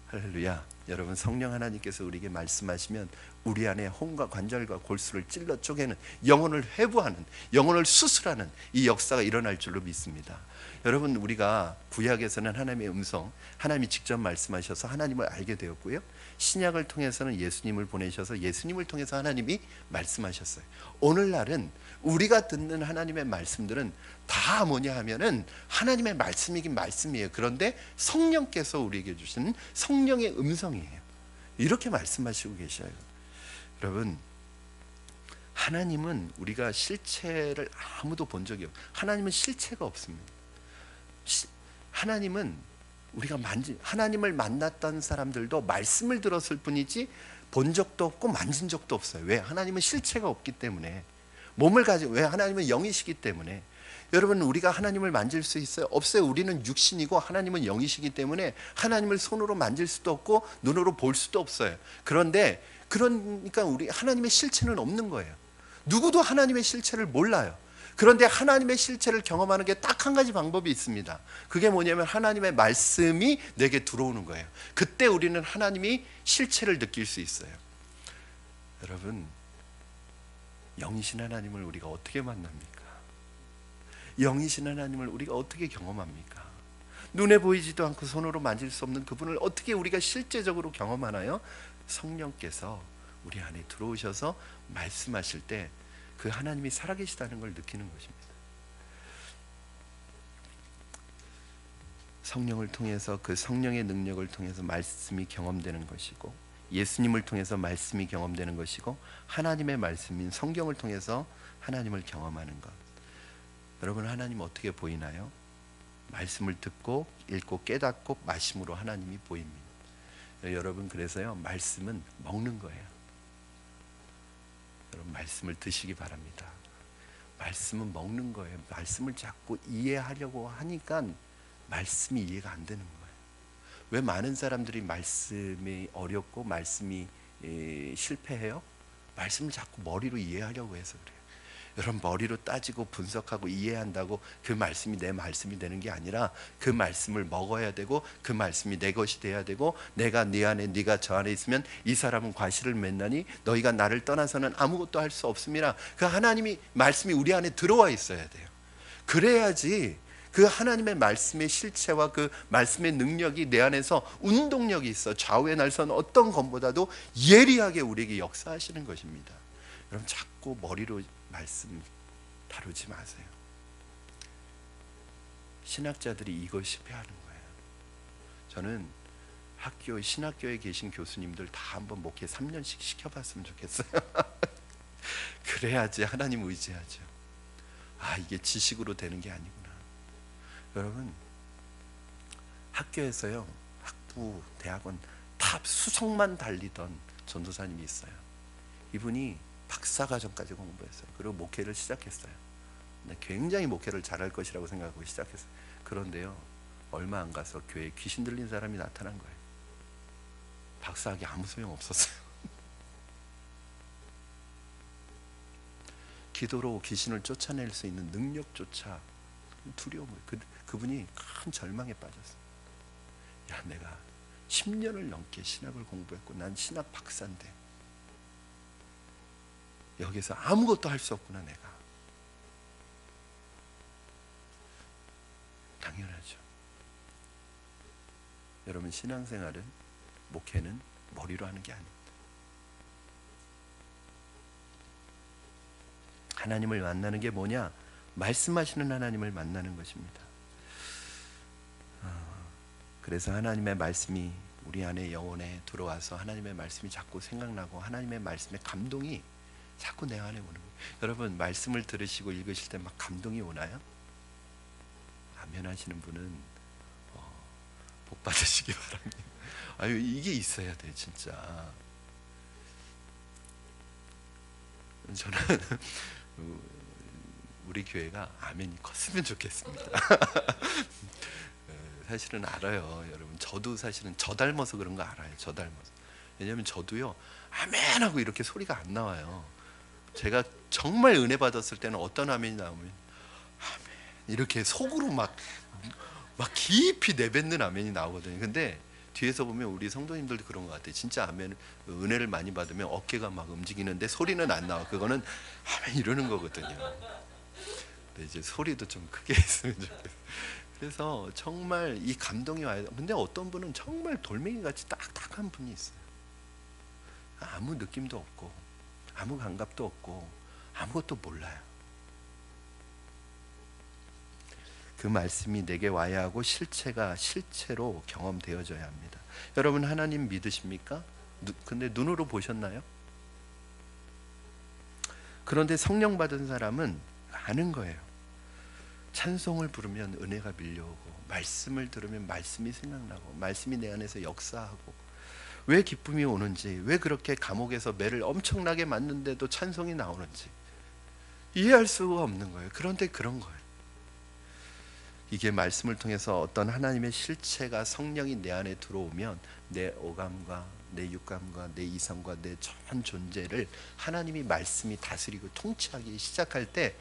할렐루야. 여러분, 성령 하나님께서 우리에게 말씀하시면 우리 안에 혼과 관절과 골수를 찔러 쪼개는, 영혼을 회부하는, 영혼을 수술하는 이 역사가 일어날 줄로 믿습니다. 여러분, 우리가 구약에서는 하나님의 음성, 하나님이 직접 말씀하셔서 하나님을 알게 되었고요, 신약을 통해서는 예수님을 보내셔서 예수님을 통해서 하나님이 말씀하셨어요. 오늘날은 우리가 듣는 하나님의 말씀들은 다 뭐냐 하면은 하나님의 말씀이긴 말씀이에요. 그런데 성령께서 우리에게 주시는 성령의 음성이에요. 이렇게 말씀하시고 계셔요. 여러분, 하나님은 우리가 실체를 아무도 본 적이 없어요. 하나님은 실체가 없습니다. 하나님은 우리가 하나님을 만났던 사람들도 말씀을 들었을 뿐이지 본 적도 없고 만진 적도 없어요. 왜? 하나님은 실체가 없기 때문에. 몸을 가지고, 왜? 하나님은 영이시기 때문에. 여러분, 우리가 하나님을 만질 수 있어요? 없어요. 우리는 육신이고 하나님은 영이시기 때문에 하나님을 손으로 만질 수도 없고 눈으로 볼 수도 없어요. 그러니까 우리 하나님의 실체는 없는 거예요. 누구도 하나님의 실체를 몰라요. 그런데 하나님의 실체를 경험하는 게 딱 한 가지 방법이 있습니다. 그게 뭐냐면 하나님의 말씀이 내게 들어오는 거예요. 그때 우리는 하나님이 실체를 느낄 수 있어요. 여러분, 영이신 하나님을 우리가 어떻게 만납니까? 영이신 하나님을 우리가 어떻게 경험합니까? 눈에 보이지도 않고 손으로 만질 수 없는 그분을 어떻게 우리가 실제적으로 경험하나요? 성령께서 우리 안에 들어오셔서 말씀하실 때 그 하나님이 살아계시다는 걸 느끼는 것입니다. 성령을 통해서, 그 성령의 능력을 통해서 말씀이 경험되는 것이고, 예수님을 통해서 말씀이 경험되는 것이고, 하나님의 말씀인 성경을 통해서 하나님을 경험하는 것. 여러분, 하나님 어떻게 보이나요? 말씀을 듣고 읽고 깨닫고 마심으로 하나님이 보입니다. 여러분, 그래서요, 말씀은 먹는 거예요. 여러분, 말씀을 드시기 바랍니다. 말씀은 먹는 거예요. 말씀을 자꾸 이해하려고 하니까 말씀이 이해가 안 되는 거예요. 왜 많은 사람들이 말씀이 어렵고 말씀이 실패해요? 말씀을 자꾸 머리로 이해하려고 해서 그래요. 여러분, 머리로 따지고 분석하고 이해한다고 그 말씀이 내 말씀이 되는 게 아니라 그 말씀을 먹어야 되고 그 말씀이 내 것이 돼야 되고, 내가 네 안에 네가 저 안에 있으면 이 사람은 과실을 맺나니 너희가 나를 떠나서는 아무것도 할 수 없음이라. 그 하나님이 말씀이 우리 안에 들어와 있어야 돼요. 그래야지 그 하나님의 말씀의 실체와 그 말씀의 능력이 내 안에서 운동력이 있어 좌우의 날선 어떤 것보다도 예리하게 우리에게 역사하시는 것입니다. 여러분, 자꾸 머리로 말씀 다루지 마세요. 신학자들이 이걸 실패하는 거예요. 저는 신학교에 계신 교수님들 다 한번 목회 3년씩 시켜봤으면 좋겠어요. 그래야지 하나님 의지하죠. 이게 지식으로 되는 게 아니구나. 여러분, 학교에서요, 학부, 대학원 탑 수석만 달리던 전도사님이 있어요. 이분이 박사과정까지 공부했어요. 그리고 목회를 시작했어요. 굉장히 목회를 잘할 것이라고 생각하고 시작했어요. 그런데요, 얼마 안 가서 교회에 귀신 들린 사람이 나타난 거예요. 박사학위 아무 소용 없었어요. 기도로 귀신을 쫓아낼 수 있는 능력조차 두려움을, 그분이 큰 절망에 빠졌어요. 내가 10년을 넘게 신학을 공부했고 난 신학 박사인데 여기서 아무것도 할 수 없구나. 내가 당연하죠. 여러분, 신앙생활은, 목회는 머리로 하는 게 아닙니다. 하나님을 만나는 게 뭐냐? 말씀하시는 하나님을 만나는 것입니다. 그래서 하나님의 말씀이 우리 안에 영혼에 들어와서 하나님의 말씀이 자꾸 생각나고 하나님의 말씀의 감동이 자꾸 내 안에 오는 거예요. 여러분, 말씀을 들으시고 읽으실 때 막 감동이 오나요? 아멘 하시는 분은 복 받으시기 바랍니다. 이게 있어야 돼, 진짜. 저는 우리 교회가 아멘이 컸으면 좋겠습니다. 사실은 알아요, 여러분. 저도 사실은 저 닮아서 그런 거 알아요. 저 닮아서. 왜냐하면 저도요, 아멘 하고 이렇게 소리가 안 나와요. 제가 정말 은혜 받았을 때는 어떤 아멘이 나오면 아멘 이렇게 속으로 막 깊이 내뱉는 아멘이 나오거든요. 근데 뒤에서 보면 우리 성도님들도 그런 것 같아요. 진짜 아멘, 은혜를 많이 받으면 어깨가 막 움직이는데 소리는 안 나와. 그거는 아멘 이러는 거거든요. 근데 이제 소리도 좀 크게 했으면 좋겠어요. 그래서 정말 이 감동이 와요. 근데 어떤 분은 정말 돌멩이같이 딱딱한 분이 있어요. 아무 느낌도 없고 아무 감각도 없고 아무것도 몰라요. 그 말씀이 내게 와야 하고 실체로 경험되어져야 합니다. 여러분, 하나님 믿으십니까? 근데 눈으로 보셨나요? 그런데 성령 받은 사람은 아는 거예요. 찬송을 부르면 은혜가 밀려오고, 말씀을 들으면 말씀이 생각나고, 말씀이 내 안에서 역사하고, 왜 기쁨이 오는지, 왜 그렇게 감옥에서 매를 엄청나게 맞는데도 찬송이 나오는지 이해할 수가 없는 거예요. 그런데 그런 거예요. 이게 말씀을 통해서 어떤 하나님의 실체가, 성령이 내 안에 들어오면 내 오감과 내 육감과 내 이성과 내 전 존재를 하나님이 말씀이 다스리고 통치하기 시작할 때,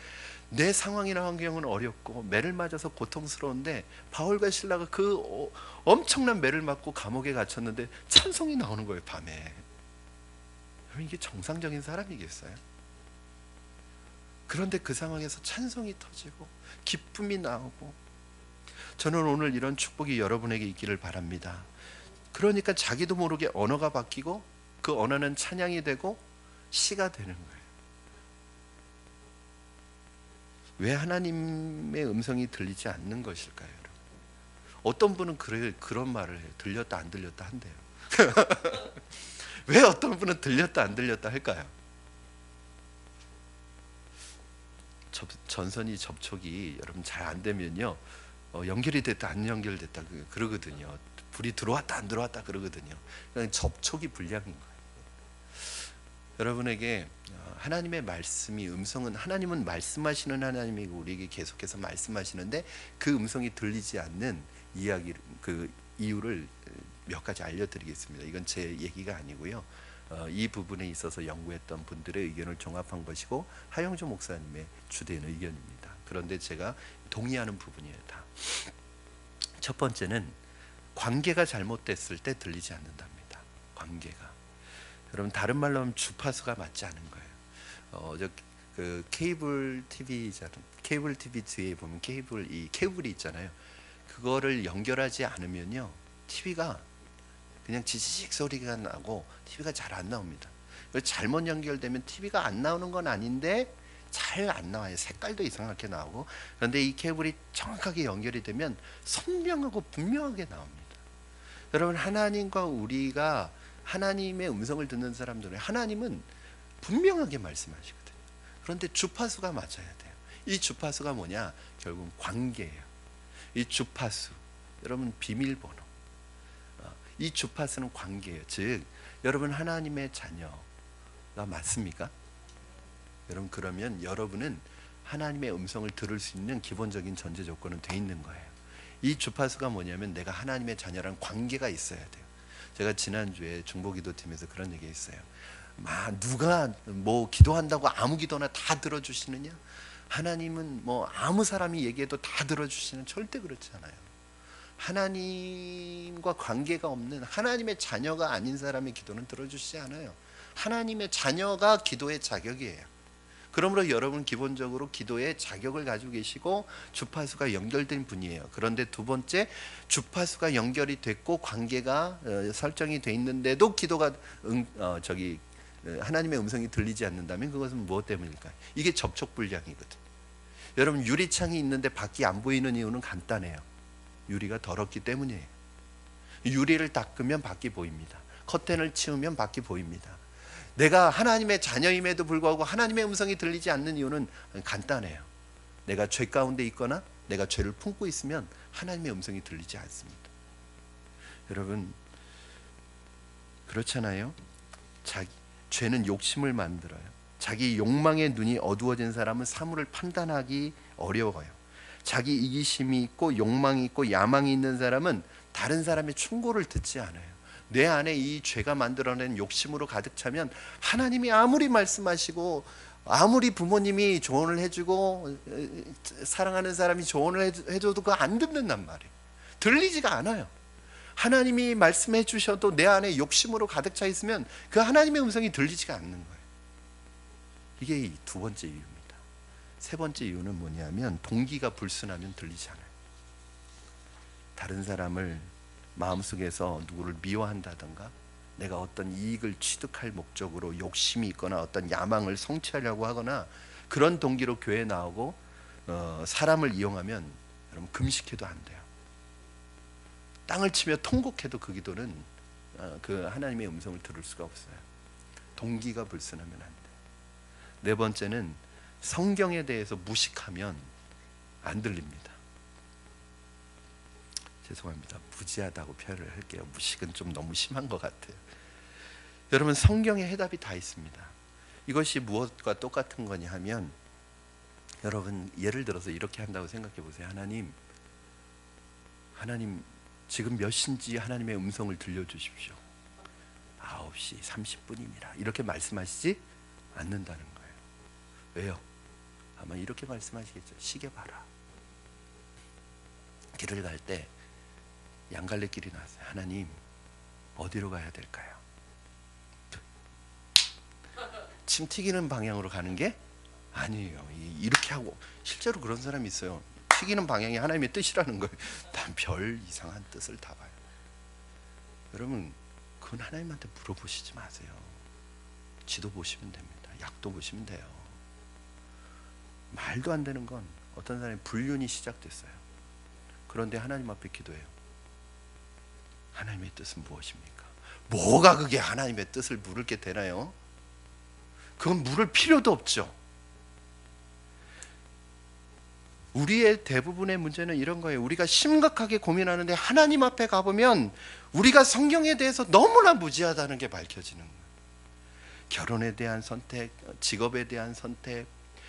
내 상황이나 환경은 어렵고 매를 맞아서 고통스러운데 바울과 실라가 그 엄청난 매를 맞고 감옥에 갇혔는데 찬송이 나오는 거예요, 밤에. 여러분, 이게 정상적인 사람이겠어요? 그런데 그 상황에서 찬송이 터지고 기쁨이 나오고, 저는 오늘 이런 축복이 여러분에게 있기를 바랍니다. 그러니까 자기도 모르게 언어가 바뀌고, 그 언어는 찬양이 되고 시가 되는 거예요. 왜 하나님의 음성이 들리지 않는 것일까요, 여러분? 어떤 분은 그런 말을 해요. 들렸다 안 들렸다 한대요. 왜 어떤 분은 들렸다 안 들렸다 할까요? 전선이 접촉이 여러분 잘 안 되면요, 연결이 됐다 안 연결됐다 그러거든요. 불이 들어왔다 안 들어왔다 그러거든요. 그러니까 접촉이 불량인 거예요. 여러분에게 하나님의 말씀이, 음성은, 하나님은 말씀하시는 하나님이고 우리에게 계속해서 말씀하시는데 그 음성이 들리지 않는 이야기, 그 이유를 몇 가지 알려드리겠습니다. 이건 제 얘기가 아니고요, 이 부분에 있어서 연구했던 분들의 의견을 종합한 것이고 하영조 목사님의 주된 의견입니다. 그런데 제가 동의하는 부분이에요, 다. 첫 번째는 관계가 잘못됐을 때 들리지 않는답니다. 관계가. 여러분, 다른 말로 하면 주파수가 맞지 않은 거예요. 그 케이블 TV 뒤에 보면 케이블이 있잖아요. 그거를 연결하지 않으면요, TV가 그냥 지지직 소리가 나고 TV가 잘 안 나옵니다. 잘못 연결되면 TV가 안 나오는 건 아닌데 잘 안 나와요. 색깔도 이상하게 나오고. 그런데 이 케이블이 정확하게 연결이 되면 선명하고 분명하게 나옵니다. 여러분, 하나님과 우리가 하나님의 음성을 듣는 사람들은 하나님은 분명하게 말씀하시거든요. 그런데 주파수가 맞아야 돼요. 이 주파수가 뭐냐? 결국은 관계예요. 이 주파수, 여러분, 비밀번호. 이 주파수는 관계예요. 즉, 여러분 하나님의 자녀가 맞습니까? 여러분, 그러면 여러분은 하나님의 음성을 들을 수 있는 기본적인 전제 조건은 돼 있는 거예요. 이 주파수가 뭐냐면 내가 하나님의 자녀랑 관계가 있어야 돼요. 제가 지난주에 중보기도팀에서 그런 얘기 했어요. 누가 뭐 기도한다고 아무 기도나 다 들어주시느냐? 하나님은 뭐 아무 사람이 얘기해도 다 들어주시는, 절대 그렇지 않아요. 하나님과 관계가 없는, 하나님의 자녀가 아닌 사람의 기도는 들어주시지 않아요. 하나님의 자녀가 기도의 자격이에요. 그러므로 여러분 기본적으로 기도의 자격을 가지고 계시고 주파수가 연결된 분이에요. 그런데 두 번째, 주파수가 연결이 됐고 관계가 설정이 돼 있는데도 기도가 하나님의 음성이 들리지 않는다면 그것은 무엇 때문일까요? 이게 접촉 불량이거든요. 여러분, 유리창이 있는데 밖이 안 보이는 이유는 간단해요. 유리가 더럽기 때문이에요. 유리를 닦으면 밖이 보입니다. 커튼을 치우면 밖이 보입니다. 내가 하나님의 자녀임에도 불구하고 하나님의 음성이 들리지 않는 이유는 간단해요. 내가 죄 가운데 있거나 내가 죄를 품고 있으면 하나님의 음성이 들리지 않습니다. 여러분, 그렇잖아요. 죄는 욕심을 만들어요. 자기 욕망의 눈이 어두워진 사람은 사물을 판단하기 어려워요. 자기 이기심이 있고 욕망이 있고 야망이 있는 사람은 다른 사람의 충고를 듣지 않아요. 내 안에 이 죄가 만들어낸 욕심으로 가득 차면 하나님이 아무리 말씀하시고 아무리 부모님이 조언을 해주고 사랑하는 사람이 조언을 해줘도 그거 안 듣는단 말이에요. 들리지가 않아요. 하나님이 말씀해 주셔도 내 안에 욕심으로 가득 차 있으면 그 하나님의 음성이 들리지가 않는 거예요. 이게 두 번째 이유입니다. 세 번째 이유는 뭐냐면 동기가 불순하면 들리지 않아요. 다른 사람을 마음속에서 누구를 미워한다던가 내가 어떤 이익을 취득할 목적으로 욕심이 있거나 어떤 야망을 성취하려고 하거나 그런 동기로 교회에 나오고 사람을 이용하면 여러분 금식해도 안 돼요. 땅을 치며 통곡해도 그 기도는 그 하나님의 음성을 들을 수가 없어요. 동기가 불순하면 안 돼요. 네 번째는 성경에 대해서 무식하면 안 들립니다. 죄송합니다. 무지하다고 표현을 할게요. 무식은 좀 너무 심한 것 같아요. 여러분, 성경에 해답이 다 있습니다. 이것이 무엇과 똑같은 거냐 하면, 여러분 예를 들어서 이렇게 한다고 생각해 보세요. 하나님 지금 몇 시인지 하나님의 음성을 들려주십시오. 9시 30분입니다. 이렇게 말씀하시지 않는다는 거예요. 왜요? 아마 이렇게 말씀하시겠죠. 시계 봐라. 길을 갈 때 양갈래길이 나왔어요. 하나님 어디로 가야 될까요? 침 튀기는 방향으로 가는 게 아니에요. 이렇게 하고, 실제로 그런 사람이 있어요. 튀기는 방향이 하나님의 뜻이라는 거예요. 난 별 이상한 뜻을 다 봐요. 여러분, 그건 하나님한테 물어보시지 마세요. 지도 보시면 됩니다. 약도 보시면 돼요. 말도 안 되는 건, 어떤 사람이 불륜이 시작됐어요. 그런데 하나님 앞에 기도해요. 하나님의 뜻은 무엇입니까? 뭐가 그게 하나님의 뜻을 물을 게 되나요? 그건 물을 필요도 없죠. 우리의 대부분의 문제는 이런 거예요. 우리가 심각하게 고민하는데 하나님 앞에 가보면 우리가 성경에 대해서 너무나 무지하다는 게 밝혀지는 거예요. 결혼에 대한 선택, 직업에 대한 선택,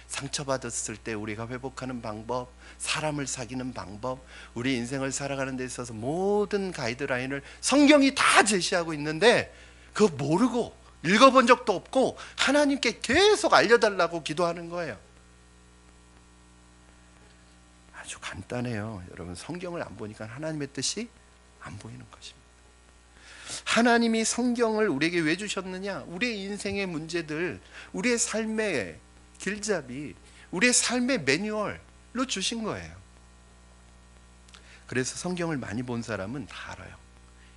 상처받았을 때 우리가 회복하는 방법, 사람을 사귀는 방법, 우리 인생을 살아가는 데 있어서 모든 가이드라인을 성경이 다 제시하고 있는데, 그거 모르고 읽어본 적도 없고 하나님께 계속 알려달라고 기도하는 거예요. 아주 간단해요. 여러분, 성경을 안 보니까 하나님의 뜻이 안 보이는 것입니다. 하나님이 성경을 우리에게 왜 주셨느냐? 우리의 인생의 문제들, 우리의 삶의 길잡이, 우리의 삶의 매뉴얼로 주신 거예요. 그래서 성경을 많이 본 사람은 다 알아요.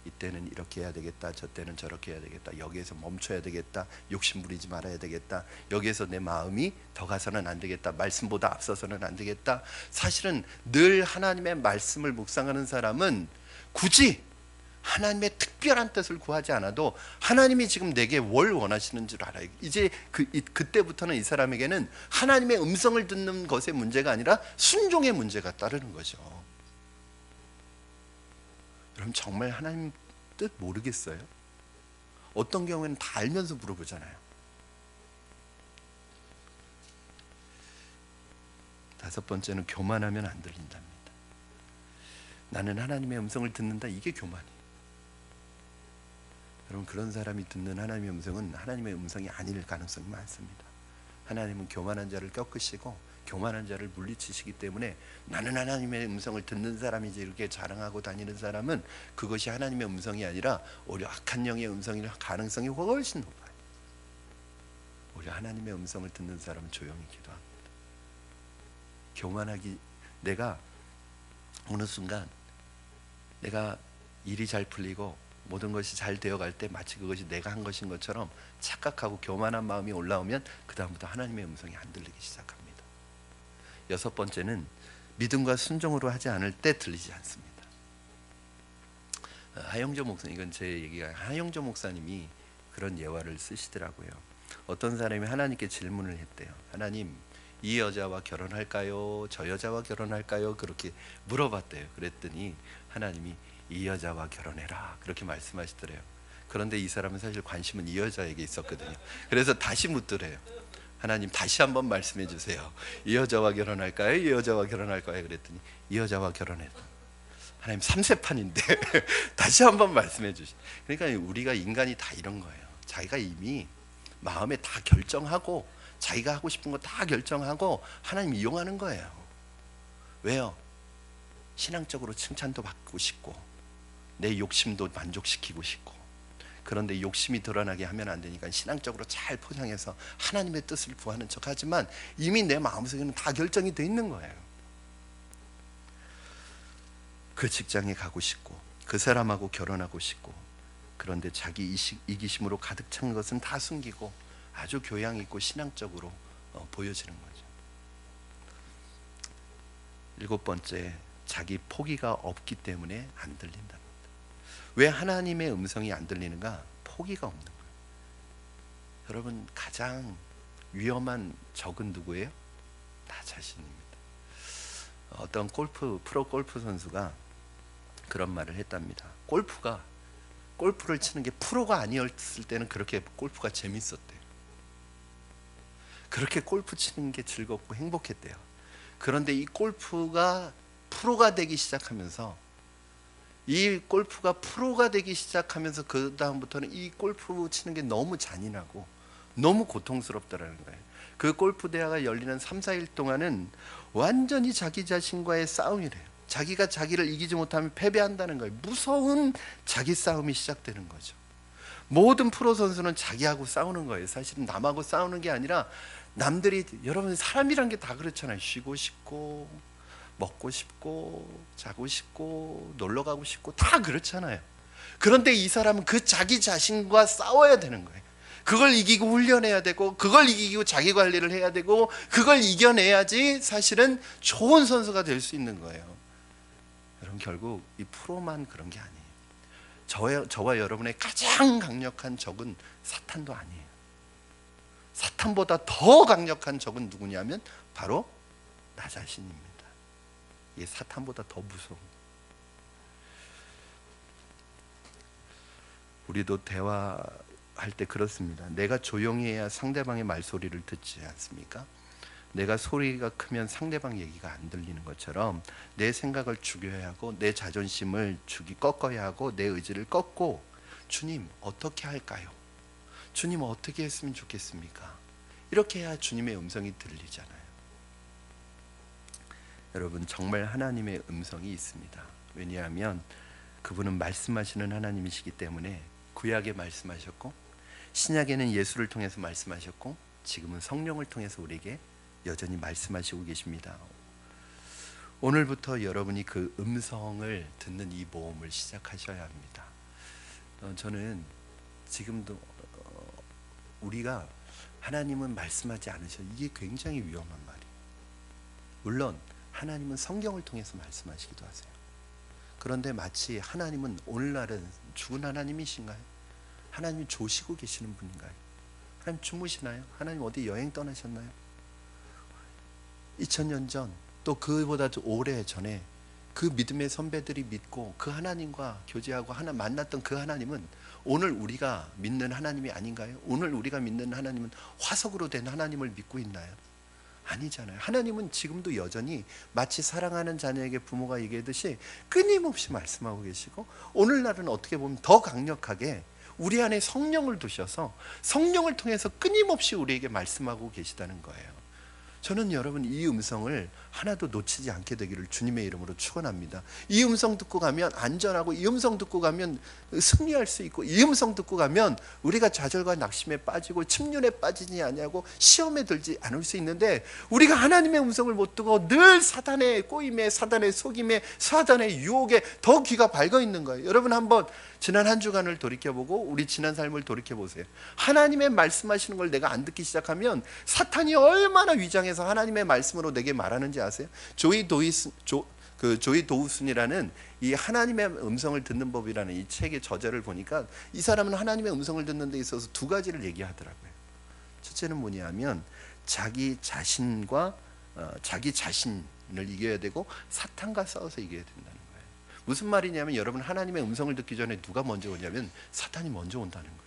이때는 이렇게 해야 되겠다, 저 때는 저렇게 해야 되겠다, 여기에서 멈춰야 되겠다, 욕심 부리지 말아야 되겠다, 여기에서 내 마음이 더 가서는 안 되겠다, 말씀보다 앞서서는 안 되겠다. 사실은 늘 하나님의 말씀을 묵상하는 사람은 굳이 하나님의 특별한 뜻을 구하지 않아도 하나님이 지금 내게 뭘 원하시는 줄 알아요. 이제 그때부터는 이 사람에게는 하나님의 음성을 듣는 것의 문제가 아니라 순종의 문제가 따르는 거죠. 여러분, 정말 하나님 뜻 모르겠어요? 어떤 경우에는 다 알면서 물어보잖아요. 다섯 번째는 교만하면 안 들린답니다. 나는 하나님의 음성을 듣는다, 이게 교만이에요. 여러분, 그런 사람이 듣는 하나님의 음성은 하나님의 음성이 아닐 가능성이 많습니다. 하나님은 교만한 자를 꺾으시고 교만한 자를 물리치시기 때문에, 나는 하나님의 음성을 듣는 사람이지 이렇게 자랑하고 다니는 사람은 그것이 하나님의 음성이 아니라 오히려 악한 영의 음성일 가능성이 훨씬 높아요. 오히려 하나님의 음성을 듣는 사람은 조용히 기도합니다. 교만하기, 내가 어느 순간 내가 일이 잘 풀리고 모든 것이 잘 되어갈 때 마치 그것이 내가 한 것인 것처럼 착각하고 교만한 마음이 올라오면 그 다음부터 하나님의 음성이 안 들리기 시작합니다. 여섯 번째는 믿음과 순종으로 하지 않을 때 들리지 않습니다. 하영조 목사님, 이건 제 얘기가, 하영조 목사님이 그런 예화를 쓰시더라고요. 어떤 사람이 하나님께 질문을 했대요. 하나님, 이 여자와 결혼할까요? 저 여자와 결혼할까요? 그렇게 물어봤대요. 그랬더니 하나님이 이 여자와 결혼해라, 그렇게 말씀하시더래요. 그런데 이 사람은 사실 관심은 이 여자에게 있었거든요. 그래서 다시 묻더래요. 하나님, 다시 한번 말씀해 주세요. 이 여자와 결혼할까요? 이 여자와 결혼할까요? 그랬더니 이 여자와 결혼해라. 하나님, 3세판인데 다시 한번 말씀해 주시. 그러니까 우리가 인간이 다 이런 거예요. 자기가 이미 마음에 다 결정하고, 자기가 하고 싶은 거 다 결정하고 하나님 이용하는 거예요. 왜요? 신앙적으로 칭찬도 받고 싶고, 내 욕심도 만족시키고 싶고. 그런데 욕심이 드러나게 하면 안 되니까 신앙적으로 잘 포장해서 하나님의 뜻을 구하는 척 하지만 이미 내 마음속에는 다 결정이 돼 있는 거예요. 그 직장에 가고 싶고, 그 사람하고 결혼하고 싶고, 그런데 자기 이기심으로 가득 찬 것은 다 숨기고 아주 교양 있고 신앙적으로 보여지는 거죠. 일곱 번째, 자기 포기가 없기 때문에 안 들린답니다. 왜 하나님의 음성이 안 들리는가? 포기가 없는 거예요. 여러분, 가장 위험한 적은 누구예요? 나 자신입니다. 어떤 프로 골프 선수가 그런 말을 했답니다. 골프를 치는 게 프로가 아니었을 때는 그렇게 골프가 재밌었대요. 그렇게 골프 치는 게 즐겁고 행복했대요. 그런데 이 골프가 프로가 되기 시작하면서 그 다음부터는 이 골프 치는 게 너무 잔인하고 너무 고통스럽다라는 거예요. 그 골프 대회가 열리는 3, 4일 동안은 완전히 자기 자신과의 싸움이래요. 자기가 자기를 이기지 못하면 패배한다는 거예요. 무서운 자기 싸움이 시작되는 거죠. 모든 프로 선수는 자기하고 싸우는 거예요. 사실은 남하고 싸우는 게 아니라 남들이, 여러분 사람이란 게 다 그렇잖아요. 쉬고 싶고 먹고 싶고 자고 싶고 놀러 가고 싶고 다 그렇잖아요. 그런데 이 사람은 그 자기 자신과 싸워야 되는 거예요. 그걸 이기고 훈련해야 되고, 그걸 이기고 자기 관리를 해야 되고, 그걸 이겨내야지 사실은 좋은 선수가 될 수 있는 거예요. 여러분, 결국 이 프로만 그런 게 아니에요. 저와 여러분의 가장 강력한 적은 사탄도 아니에요. 사탄보다 더 강력한 적은 누구냐면 바로 나 자신입니다. 이게 사탄보다 더 무서워. 우리도 대화할 때 그렇습니다. 내가 조용히 해야 상대방의 말소리를 듣지 않습니까? 내가 소리가 크면 상대방 얘기가 안 들리는 것처럼 내 생각을 죽여야 하고, 내 자존심을 꺾어야 하고, 내 의지를 꺾고, 주님 어떻게 할까요? 주님 어떻게 했으면 좋겠습니까? 이렇게 해야 주님의 음성이 들리잖아요. 여러분, 정말 하나님의 음성이 있습니다. 왜냐하면 그분은 말씀하시는 하나님이시기 때문에 구약에 말씀하셨고, 신약에는 예수를 통해서 말씀하셨고, 지금은 성령을 통해서 우리에게 여전히 말씀하시고 계십니다. 오늘부터 여러분이 그 음성을 듣는 이 모험을 시작하셔야 합니다. 저는 지금도 우리가 하나님은 말씀하지 않으셔, 이게 굉장히 위험한 말이에요. 물론 하나님은 성경을 통해서 말씀하시기도 하세요. 그런데 마치 하나님은 오늘날은 죽은 하나님이신가요? 하나님이 조시고 계시는 분인가요? 하나님 주무시나요? 하나님 어디 여행 떠나셨나요? 2000년 전, 또 그보다 오래 전에 그 믿음의 선배들이 믿고 그 하나님과 교제하고 만났던 그 하나님은 오늘 우리가 믿는 하나님이 아닌가요? 오늘 우리가 믿는 하나님은 화석으로 된 하나님을 믿고 있나요? 아니잖아요. 하나님은 지금도 여전히 마치 사랑하는 자녀에게 부모가 얘기하듯이 끊임없이 말씀하고 계시고, 오늘날은 어떻게 보면 더 강력하게 우리 안에 성령을 두셔서 성령을 통해서 끊임없이 우리에게 말씀하고 계시다는 거예요. 저는 여러분 이 음성을 하나도 놓치지 않게 되기를 주님의 이름으로 축원합니다. 이 음성 듣고 가면 안전하고, 이 음성 듣고 가면 승리할 수 있고, 이 음성 듣고 가면 우리가 좌절과 낙심에 빠지고 침륜에 빠지지 아니하고 시험에 들지 않을 수 있는데, 우리가 하나님의 음성을 못 듣고 늘 사단의 꼬임에, 사단의 속임에, 사단의 유혹에 더 귀가 밝아 있는 거예요. 여러분 한번 지난 한 주간을 돌이켜보고 우리 지난 삶을 돌이켜보세요. 하나님의 말씀하시는 걸 내가 안 듣기 시작하면 사탄이 얼마나 위장해서 하나님의 말씀으로 내게 말하는지 아세요? 조이 도우슨이라는 이 하나님의 음성을 듣는 법이라는 이 책의 저자를 보니까, 이 사람은 하나님의 음성을 듣는 데 있어서 두 가지를 얘기하더라고요. 첫째는 뭐냐면 자기 자신을 이겨야 되고, 사탄과 싸워서 이겨야 된다는 거예요. 무슨 말이냐면, 여러분 하나님의 음성을 듣기 전에 누가 먼저 오냐면 사탄이 먼저 온다는 거예요.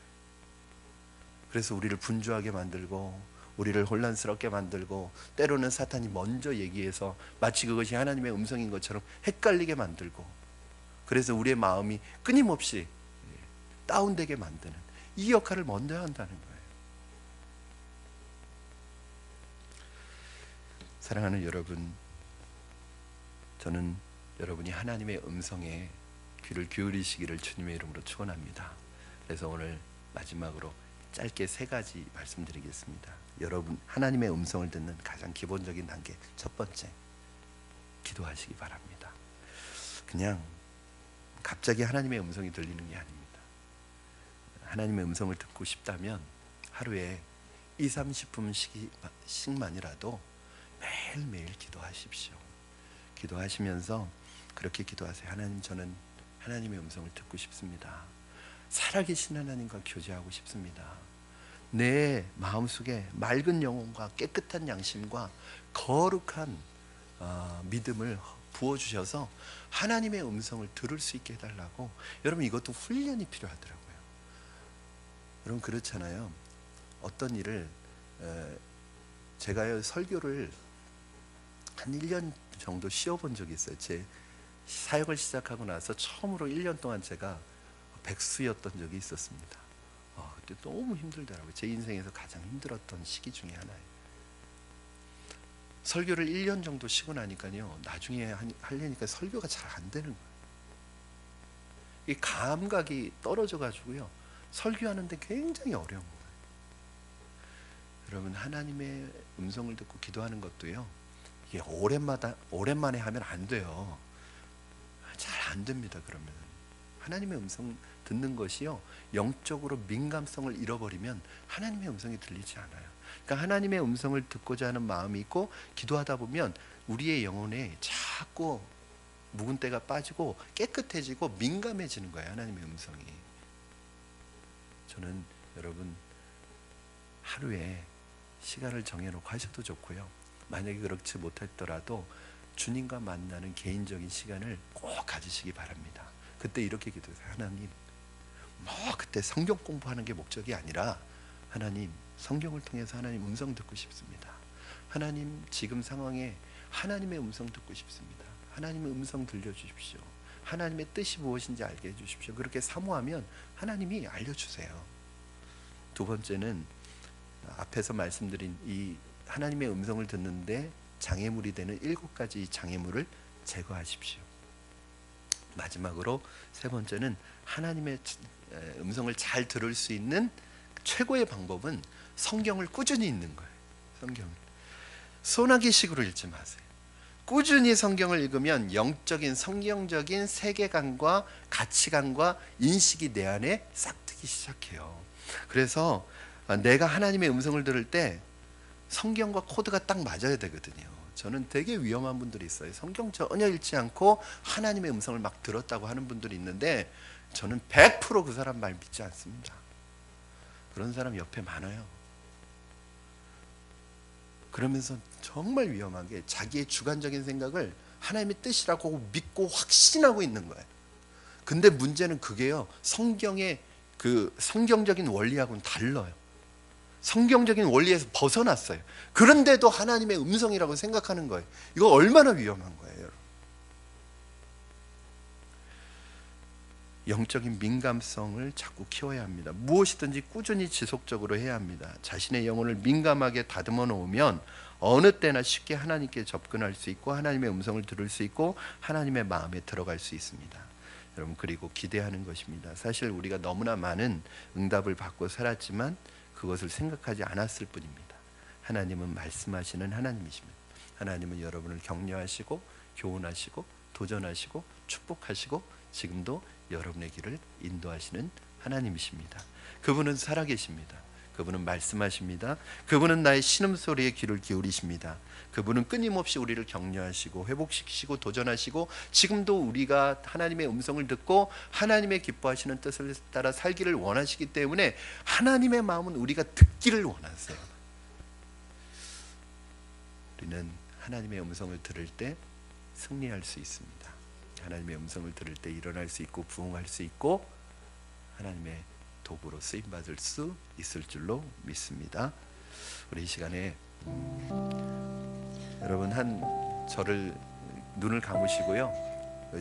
그래서 우리를 분주하게 만들고, 우리를 혼란스럽게 만들고, 때로는 사탄이 먼저 얘기해서 마치 그것이 하나님의 음성인 것처럼 헷갈리게 만들고, 그래서 우리의 마음이 끊임없이 다운되게 만드는 이 역할을 먼저 한다는 거예요. 사랑하는 여러분, 저는 여러분이 하나님의 음성에 귀를 기울이시기를 주님의 이름으로 축원합니다. 그래서 오늘 마지막으로 짧게 세 가지 말씀드리겠습니다. 여러분 하나님의 음성을 듣는 가장 기본적인 단계, 첫 번째, 기도하시기 바랍니다. 그냥 갑자기 하나님의 음성이 들리는 게 아닙니다. 하나님의 음성을 듣고 싶다면 하루에 20-30분씩만이라도 매일매일 기도하십시오. 기도하시면서 그렇게 기도하세요. 하나님, 저는 하나님의 음성을 듣고 싶습니다. 살아계신 하나님과 교제하고 싶습니다. 내 마음속에 맑은 영혼과 깨끗한 양심과 거룩한 믿음을 부어주셔서 하나님의 음성을 들을 수 있게 해달라고. 여러분, 이것도 훈련이 필요하더라고요. 여러분, 그렇잖아요. 어떤 일을 제가 설교를 한 1년 정도 쉬어본 적이 있어요. 제 사역을 시작하고 나서 처음으로 1년 동안 제가 백수였던 적이 있었습니다. 그때 너무 힘들더라고요. 제 인생에서 가장 힘들었던 시기 중에 하나예요. 설교를 1년 정도 쉬고 나니까요, 나중에 하려니까 설교가 잘 안 되는 거예요. 이 감각이 떨어져 가지고요, 설교하는데 굉장히 어려운 거예요. 여러분, 하나님의 음성을 듣고 기도하는 것도요, 이게 오랜만에 하면 안 돼요. 잘 안 됩니다. 그러면 하나님의 음성 듣는 것이요, 영적으로 민감성을 잃어버리면 하나님의 음성이 들리지 않아요. 그러니까 하나님의 음성을 듣고자 하는 마음이 있고 기도하다 보면 우리의 영혼에 자꾸 묵은 때가 빠지고 깨끗해지고 민감해지는 거예요. 하나님의 음성이. 저는 여러분, 하루에 시간을 정해놓고 하셔도 좋고요, 만약에 그렇지 못했더라도 주님과 만나는 개인적인 시간을 꼭 가지시기 바랍니다. 그때 이렇게 기도해요. 하나님, 그때 성경 공부하는 게 목적이 아니라, 하나님, 성경을 통해서 하나님 음성 듣고 싶습니다. 하나님, 지금 상황에 하나님의 음성 듣고 싶습니다. 하나님의 음성 들려주십시오. 하나님의 뜻이 무엇인지 알게 해주십시오. 그렇게 사모하면 하나님이 알려주세요. 두 번째는 앞에서 말씀드린 이 하나님의 음성을 듣는데 장애물이 되는 7가지 장애물을 제거하십시오. 마지막으로 세 번째는 하나님의 음성을 잘 들을 수 있는 최고의 방법은 성경을 꾸준히 읽는 거예요. 성경을 소나기식으로 읽지 마세요. 꾸준히 성경을 읽으면 영적인 성경적인 세계관과 가치관과 인식이 내 안에 싹트기 시작해요. 그래서 내가 하나님의 음성을 들을 때 성경과 코드가 딱 맞아야 되거든요. 저는 되게 위험한 분들이 있어요. 성경 전혀 읽지 않고 하나님의 음성을 막 들었다고 하는 분들이 있는데, 저는 100% 그 사람 말 믿지 않습니다. 그런 사람 옆에 많아요. 그러면서 정말 위험한 게 자기의 주관적인 생각을 하나님의 뜻이라고 믿고 확신하고 있는 거예요. 근데 문제는 그게요, 성경의 그 성경적인 원리하고는 달라요. 성경적인 원리에서 벗어났어요. 그런데도 하나님의 음성이라고 생각하는 거예요. 이거 얼마나 위험한 거예요, 여러분. 영적인 민감성을 자꾸 키워야 합니다. 무엇이든지 꾸준히 지속적으로 해야 합니다. 자신의 영혼을 민감하게 다듬어 놓으면 어느 때나 쉽게 하나님께 접근할 수 있고 하나님의 음성을 들을 수 있고 하나님의 마음에 들어갈 수 있습니다. 여러분, 그리고 기대하는 것입니다. 사실 우리가 너무나 많은 응답을 받고 살았지만 그것을 생각하지 않았을 뿐입니다. 하나님은 말씀하시는 하나님이십니다. 하나님은 여러분을 격려하시고 교훈하시고 도전하시고 축복하시고 지금도 여러분의 길을 인도하시는 하나님이십니다. 그분은 살아계십니다. 그분은 말씀하십니다. 그분은 나의 신음소리에 귀를 기울이십니다. 그분은 끊임없이 우리를 격려하시고 회복시키시고 도전하시고 지금도 우리가 하나님의 음성을 듣고 하나님의 기뻐하시는 뜻을 따라 살기를 원하시기 때문에 하나님의 마음은 우리가 듣기를 원하세요. 우리는 하나님의 음성을 들을 때 승리할 수 있습니다. 하나님의 음성을 들을 때 일어날 수 있고 부흥할 수 있고 하나님의 도구로 쓰임받을 수 있을 줄로 믿습니다. 우리 이 시간에 여러분 저를 눈을 감으시고요,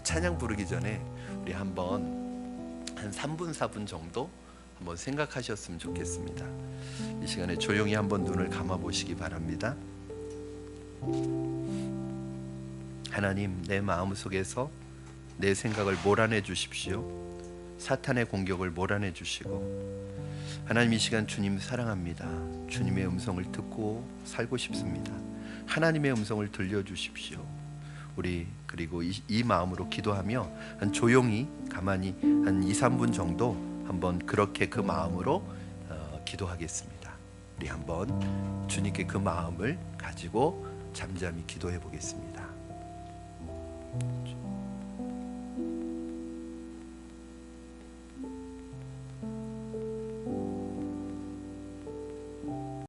찬양 부르기 전에 우리 한번 한 3분 4분 정도 한번 생각하셨으면 좋겠습니다. 이 시간에 조용히 한번 눈을 감아 보시기 바랍니다. 하나님, 내 마음속에서 내 생각을 몰아내 주십시오. 사탄의 공격을 몰아내 주시고, 하나님, 이 시간 주님 사랑합니다. 주님의 음성을 듣고 살고 싶습니다. 하나님의 음성을 들려주십시오. 우리 그리고 이 마음으로 기도하며 조용히 가만히 한 2, 3분 정도 한번 그렇게 그 마음으로 기도하겠습니다. 우리 한번 주님께 그 마음을 가지고 잠잠히 기도해 보겠습니다.